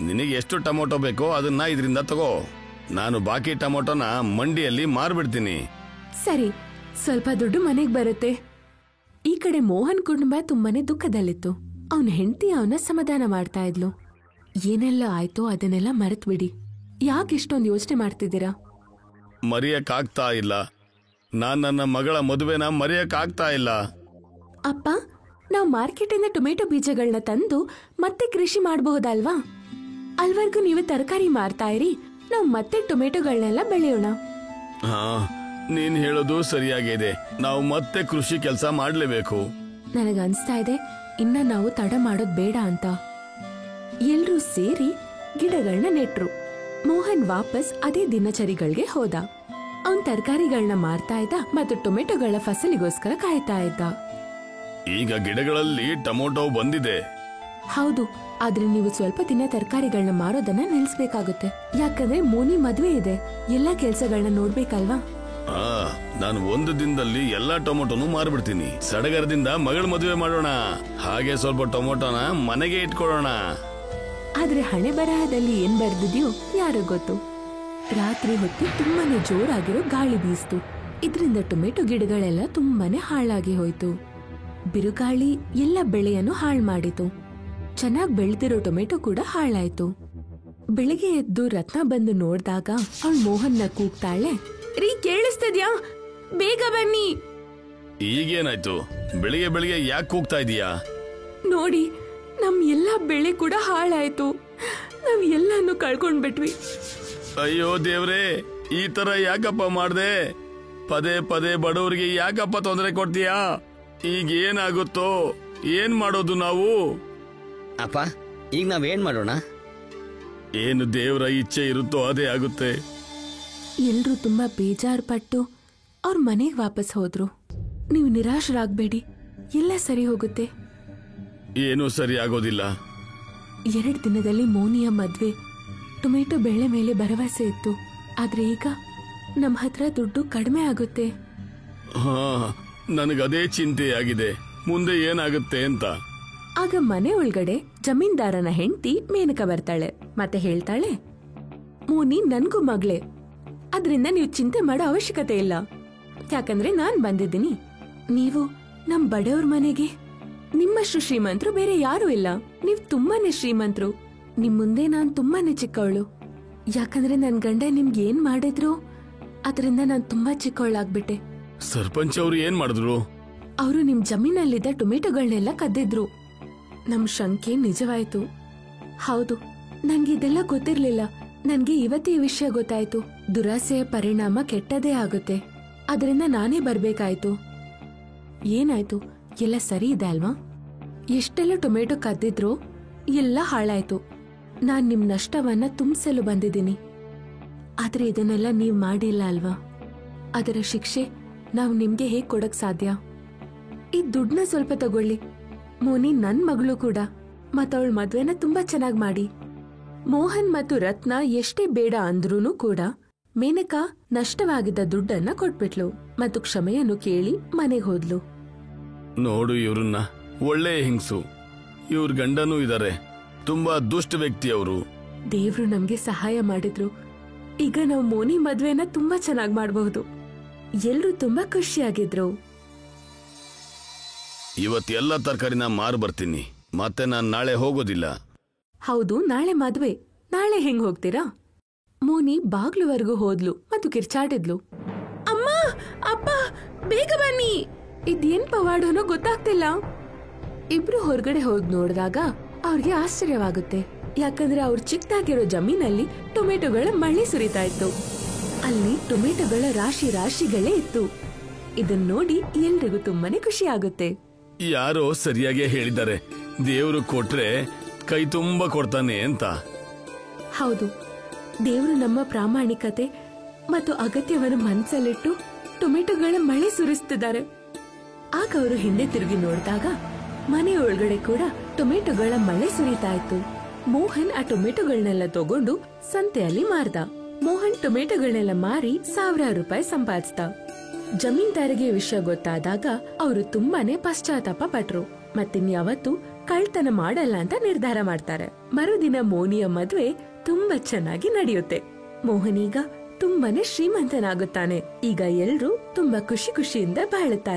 ನಿನಗೆ ಎಷ್ಟು ಟೊಮೊಟೊ ಬೇಕೋ ಅದನ್ನ ಇದರಿಂದ ತಗೋ. ನಾನು ಬಾಕಿ ಟೊಮೊಟೊನ ಮಂಡಿಯಲ್ಲಿ ಮಾರ್ಬಿಡ್ತೀನಿ. ಸರಿ, ಸ್ವಲ್ಪ ದುಡ್ಡು ಮನೆಗ್ ಬರುತ್ತೆ. ಈ ಕಡೆ ಮೋಹನ್ ಕುಟುಂಬ ತುಂಬಾನೇ ದುಃಖದಲ್ಲಿತ್ತು. ಅವನ ಹೆಂಡತಿ ಅವನ ಸಮಾಧಾನ ಮಾಡ್ತಾ ಇದ್ಲು. ಏನೆಲ್ಲ ಆಯ್ತೋ ಅದನ್ನೆಲ್ಲ ಮರೆತ್ ಬಿಡಿ. ಯಾಕೆ ಇಷ್ಟೊಂದು ಯೋಚನೆ ಮಾಡ್ತಿದ್ದೀರಾ? ಮರೆಯಕ್ಕಾಗ್ತಾ ಇಲ್ಲ. ನಾನ್ ನನ್ನ ಮಗಳ ಮದುವೆನ ಮರೆಯಕ್ಕಾಗ್ತಾ ಇಲ್ಲ. ಅಪ್ಪ, ನಾವು ಮಾರ್ಕೆಟಿಂದ ಟೊಮೆಟೊ ಬೀಜಗಳನ್ನ ತಂದು ಮತ್ತೆ ಕೃಷಿ ಮಾಡಬಹುದಲ್ವಾ? ಅಲ್ವರ್ಗೂ ನೀವು ತರಕಾರಿ ಮಾರ್ತಾ ಇರಿ, ನಾವು ಮತ್ತೆ ಟೊಮೆಟೊಗಳನ್ನೆಲ್ಲ ಬೆಳೆಯೋಣ. ಹಾ, ನೀನ್ ಹೇಳೋದು ಸರಿಯಾಗಿದೆ. ನಾವು ಮತ್ತೆ ಕೃಷಿ ಕೆಲಸ ಮಾಡ್ಲೇಬೇಕು. ನನಗನ್ಸ್ತಾ ಇದೆ ಇನ್ನ ನಾವು ತಡ ಮಾಡೋದ್ ಬೇಡ ಅಂತ. ಎಲ್ರೂ ಸೇರಿ ಗಿಡಗಳನ್ನ ನೆಟ್ರು. ಮೋಹನ್ ವಾಪಸ್ ಅದೇ ದಿನಚರಿಗಳಿಗೆ ಹೋದ. ಅವನ್ ತರಕಾರಿಗಳನ್ನ ಮಾರ್ತಾ ಇದ್ದ ಮತ್ತು ಟೊಮೆಟೊಗಳ ಫಸಲಿಗೋಸ್ಕರ ಕಾಯ್ತಾ ಇದ್ದ. ಈಗ ಗಿಡಗಳಲ್ಲಿ ಟೊಮೊಟೊ ಬಂದಿದೆ. ಹೌದು, ಆದ್ರೆ ನೀವು ಸ್ವಲ್ಪ ದಿನ ತರಕಾರಿಗಳನ್ನ ಮಾರೋದನ್ನ ನಿಲ್ಸ್ಬೇಕಾಗುತ್ತೆ. ಯಾಕಂದ್ರೆ ಮೋನಿ ಮದ್ವೆ ಇದೆ, ಎಲ್ಲಾ ಕೆಲ್ಸಗಳನ್ನ ನೋಡ್ಬೇಕಲ್ವಾ? ನಾನು ಒಂದು ದಿನದಲ್ಲಿ ಎಲ್ಲಾ ಟೊಮೊಟೊನು ಮಾರ್ಬಿಡ್ತೀನಿ. ಸಡಗರದಿಂದ ಮಗಳ ಮದುವೆ ಮಾಡೋಣ. ಹಾಗೆ ಸ್ವಲ್ಪ ಟೊಮೊಟೊನ ಮನೆಗೆ ಇಟ್ಕೊಳ್ಳೋಣ. ಆದ್ರೆ ಹಣೆ ಬರಹದಲ್ಲಿ ಏನ್ ಬರ್ದಿದ್ಯೋ ಯಾರೋ ಗೊತ್ತು. ರಾತ್ರಿ ಹೊತ್ತು ತುಂಬಾನೇ ಜೋರಾಗಿರೋ ಗಾಳಿ ಬೀಸ್ತು. ಇದರಿಂದ ಟೊಮೆಟೊ ಗಿಡಗಳೆಲ್ಲ ತುಂಬಾನೇ ಹಾಳಾಗಿ ಹೋಯ್ತು. ಬಿರುಗಾಳಿ ಎಲ್ಲ ಬೆಳೆಯನ್ನು ಹಾಳು ಮಾಡಿತು. ಚೆನ್ನಾಗ್ ಬೆಳೆದಿರೋ ಟೊಮೆಟೊ ಕೂಡ ಹಾಳಾಯ್ತು. ಬೆಳಿಗ್ಗೆ ಎದ್ದು ರತ್ನ ಬಂದು ನೋಡ್ದಾಗ ಅವಳು ಮೋಹನ್ನ ಕೂಗ್ತಾಳೆ, ರೀ ಕೇಳಿಸ್ತದ್ಯಾ? ಬೇಗ ಬನ್ನಿ. ಈಗೇನಾಯ್ತು? ಬೆಳಿಗ್ಗೆ ಬೆಳಿಗ್ಗೆ ಯಾಕೆ ಕೂಗ್ತಾ ಇದೀಯಾ? ನೋಡಿ, ನಮ್ ಎಲ್ಲಾ ಬೆಳೆ ಕೂಡ ಹಾಳಾಯ್ತು. ನಾವ್ ಎಲ್ಲಾನು ಕಳ್ಕೊಂಡ್ಬಿಟ್ವಿ. ಅಯ್ಯೋ ದೇವ್ರೇ, ಈ ತರ ಯಾಕಪ್ಪ ಮಾಡ್ದೆ? ಪದೇ ಪದೇ ಬಡವರಿಗೆ ಯಾಕಪ್ಪ ತೊಂದರೆ ಕೊಡ್ತೀಯಾ? ಈಗ ಏನಾಗುತ್ತೋ? ಏನ್ ಮಾಡೋದು ನಾವು? ಅಪ್ಪ, ಈಗ ನಾವೇನ್ ಮಾಡೋಣ? ಏನು ದೇವರ ಇಚ್ಛೆ ಇರುತ್ತೋ ಅದೇ ಆಗುತ್ತೆ. ಎಲ್ರೂ ತುಂಬಾ ಬೇಜಾರ್ ಪಟ್ಟು ಅವ್ರ ಮನೆಗ್ ವಾಪಸ್ ಹೋದ್ರು. ನೀವು ನಿರಾಶರಾಗ್ಬೇಡಿ, ಎಲ್ಲ ಸರಿ ಹೋಗುತ್ತೆ. ಏನೂ ಸರಿ ಆಗೋದಿಲ್ಲ. 2 ದಿನದಲ್ಲಿ ಮೋನಿಯ ಮದ್ವೆ. ಟೊಮೆಟೊ ಬೆಳೆ ಮೇಲೆ ಭರವಸೆ ಇತ್ತು. ಆದ್ರೆ ಈಗ ನಮ್ ಹತ್ರ ದುಡ್ಡು ಕಡಿಮೆ ಆಗುತ್ತೆ. ಹಾ, ನನಗದೇ ಚಿಂತೆಯಾಗಿದೆ, ಮುಂದೆ ಏನಾಗುತ್ತೆ ಅಂತ. ಆಗ ಮನೆ ಒಳಗಡೆ ಜಮೀನ್ದಾರನ ಹೆಂಡತಿ ಮೇನಕ ಬರ್ತಾಳೆ ಮತ್ತೆ ಹೇಳ್ತಾಳೆ, ಮೋನಿ ನನ್ಗೂ ಮಗಳೇ, ಅದ್ರಿಂದ ನೀವು ಚಿಂತೆ ಮಾಡೋ ಅವಶ್ಯಕತೆ ಇಲ್ಲ. ಯಾಕಂದ್ರೆ ನಾನ್ ಬಂದಿದ್ದೀನಿ. ನೀವು ನಮ್ ಬಡವ್ರ ಮನೆಗೆ. ನಿಮ್ಮಷ್ಟು ಶ್ರೀಮಂತರು ಬೇರೆ ಯಾರು ಇಲ್ಲ. ನೀವ್ ತುಂಬಾನೇ ಶ್ರೀಮಂತರು. ನಿಮ್ ಮುಂದೆ ನಾನ್ ತುಂಬಾನೇ ಚಿಕ್ಕವಳು. ಯಾಕಂದ್ರೆ ನನ್ ಗಂಡ ನಿಮ್ಗೆ ಏನ್ ಮಾಡಿದ್ರು ಅದರಿಂದ ನಾನ್ ತುಂಬಾ ಚಿಕ್ಕವಳಾಗ್ಬಿಟ್ಟೆ. ಸರ್ಪಂಚ್ ಅವ್ರು ಏನ್ ಮಾಡಿದ್ರು? ಅವರು ನಿಮ್ ಜಮೀನಲ್ಲಿದ್ದ ಟೊಮೆಟೊಗಳನ್ನೆಲ್ಲ ಕದ್ದಿದ್ರು. ನಮ್ ಶಂಕೆ ನಿಜವಾಯ್ತು. ಹೌದು, ನನ್ಗೆ ಇದೆಲ್ಲ ಗೊತ್ತಿರ್ಲಿಲ್ಲ. ನನ್ಗೆ ಇವತ್ತೇ ಈ ವಿಷಯ ಗೊತ್ತಾಯ್ತು. ದುರಾಸೆಯ ಪರಿಣಾಮ ಕೆಟ್ಟದೇ ಆಗುತ್ತೆ. ಅದರಿಂದ ನಾನೇ ಬರ್ಬೇಕಾಯ್ತು. ಏನಾಯ್ತು? ಎಲ್ಲ ಸರಿ ಇದೆ ಅಲ್ವಾ? ಎಷ್ಟೆಲ್ಲ ಟೊಮೆಟೊ ಕದ್ದಿದ್ರು ಎಲ್ಲ ಹಾಳಾಯ್ತು. ನಾನ್ ನಿಮ್ ನಷ್ಟವನ್ನ ತುಂಬಿಸಲು ಬಂದಿದ್ದೀನಿ. ಆದ್ರೆ ಇದನ್ನೆಲ್ಲ ನೀವ್ ಮಾಡಿಲ್ಲ ಅಲ್ವಾ? ಅದರ ಶಿಕ್ಷೆ ನಾವ್ ನಿಮ್ಗೆ ಹೇಗ್ ಕೊಡಕ್ ಸಾಧ್ಯ? ಈ ದುಡ್ಡನ್ನ ಸ್ವಲ್ಪ ತಗೊಳ್ಳಿ. ಮೋನಿ ನನ್ ಮಗಳು ಕೂಡ. ಮತ್ತವಳ ಮದ್ವೆನ ತುಂಬಾ ಚೆನ್ನಾಗ್ ಮಾಡಿ. ಮೋಹನ್ ಮತ್ತು ರತ್ನ ಎಷ್ಟೇ ಬೇಡ ಅಂದ್ರೂನು ಕೂಡ ಮೇನಕಾ ನಷ್ಟವಾಗಿದ್ದ ದುಡ್ಡನ್ನ ಕೊಟ್ಬಿಟ್ಲು ಮತ್ತು ಕ್ಷಮೆಯನ್ನು ಕೇಳಿ ಮನೆಗೆ ಹೋದ್ಲು. ನೋಡು ಇವ್ರನ್ನ, ಒಳ್ಳೆ ಹಿಂಗ್ಸು. ಇವ್ರ ಗಂಡನೂ ಇದಾರೆ, ತುಂಬಾ ದುಷ್ಟ ವ್ಯಕ್ತಿ ಅವರು. ದೇವ್ರು ನಮ್ಗೆ ಸಹಾಯ ಮಾಡಿದ್ರು. ಈಗ ನಾವು ಮೋನಿ ಮದ್ವೆನ ತುಂಬಾ ಚೆನ್ನಾಗ್ ಮಾಡಬಹುದು. ಎಲ್ರೂ ತುಂಬಾ ಖುಷಿಯಾಗಿದ್ರು. ಇವತ್ತೆಲ್ಲ ತರಕಾರಿನ ಮಾರು ಬರ್ತೀನಿ. ಮತ್ತೆ ನಾನ್ ನಾಳೆ ಹೋಗೋದಿಲ್ಲ. ಹೌದು, ನಾಳೆ ಮದ್ವೆ. ನಾಳೆ ಹೆಂಗ್ ಹೋಗ್ತೀರಾ? ಮೋನಿ ಬಾಗ್ಲುವರೆಗೂ ಹೋದ್ಲು ಮತ್ತು ಕಿರ್ಚಾಟಿದ್ಲು. ಅಮ್ಮ, ಅಪ್ಪ, ಬೇಗ ಬನ್ನಿ. ಇದೇನ್ ಪವಾಡನೋ ಗೊತ್ತಾಗ್ತಿಲ್ಲ. ಇಬ್ರು ಹೊರಗಡೆ ಹೋಗ್ ನೋಡಿದಾಗ ಅವ್ರಿಗೆ ಆಶ್ಚರ್ಯವಾಗುತ್ತೆ. ಯಾಕಂದ್ರೆ ಅವ್ರ ಚಿಕ್ಕದಾಗಿರೋ ಜಮೀನಲ್ಲಿ ಟೊಮೆಟೊಗಳ ಮಳೆ ಸುರಿತಾ ಇತ್ತು. ಅಲ್ಲಿ ಟೊಮೆಟೊಗಳ ರಾಶಿ ರಾಶಿಗಳೇ ಇತ್ತು. ಇದನ್ನ ನೋಡಿ ಎಲ್ರಿಗೂ ತುಂಬಾನೇ ಖುಷಿ ಆಗುತ್ತೆ. ಯಾರೋ ಸರಿಯಾಗಿ ಹೇಳಿದ್ದಾರೆ, ದೇವ್ರು ಕೊಟ್ರೆ ಕೈ ತುಂಬಾ ಕೊಡ್ತಾನೆ ಅಂತ. ಹೌದು, ದೇವರು ನಮ್ಮ ಪ್ರಾಮಾಣಿಕತೆ ಮತ್ತು ಅಗತ್ಯವನ್ನು ಮನಸ್ಸಲ್ಲಿಟ್ಟು ಟೊಮೆಟೊಗಳ ಮಳೆ ಸುರಿಸ್ತಿದ್ದಾರೆ. ಆಗ ಅವರು ಹಿಂದೆ ತಿರುಗಿ ನೋಡಿದಾಗ ಮನೆ ಒಳಗಡೆ ಕೂಡ ಟೊಮೆಟೊಗಳ ಮಳೆ ಸುರಿತಾ ಇತ್ತು. ಮೋಹನ್ ಆ ಟೊಮೆಟೊಗಳನ್ನೆಲ್ಲ ತಗೊಂಡು ಸಂತೆಯಲ್ಲಿ ಮಾರ್ದ. ಮೋಹನ್ ಟೊಮೆಟೊಗಳನ್ನೆಲ್ಲ ಮಾರಿ ₹1,000 ಸಂಪಾದಿಸ್ದ. ಜಮೀನ್ದಾರಿಗೆ ವಿಷಯ ಗೊತ್ತಾದಾಗ ಅವರು ತುಂಬಾನೇ ಪಶ್ಚಾತ್ತಾಪ ಪಟ್ರು. ಮತ್ತಿನ್ಯಾವತ್ತೂ ಕಳ್ತನ ಮಾಡಲ್ಲ ಅಂತ ನಿರ್ಧಾರ ಮಾಡ್ತಾರೆ. ಮರುದಿನ ಮೋನಿಯ ಮದ್ವೆ ತುಂಬಾ ಚೆನ್ನಾಗಿ ನಡೆಯುತ್ತೆ. ಮೋಹನ್ ಈಗ ತುಂಬಾನೇ ಶ್ರೀಮಂತನಾಗುತ್ತಾನೆ. ಈಗ ಎಲ್ರೂ ತುಂಬಾ ಖುಷಿಯಿಂದ ಬಾಳುತ್ತಾರೆ.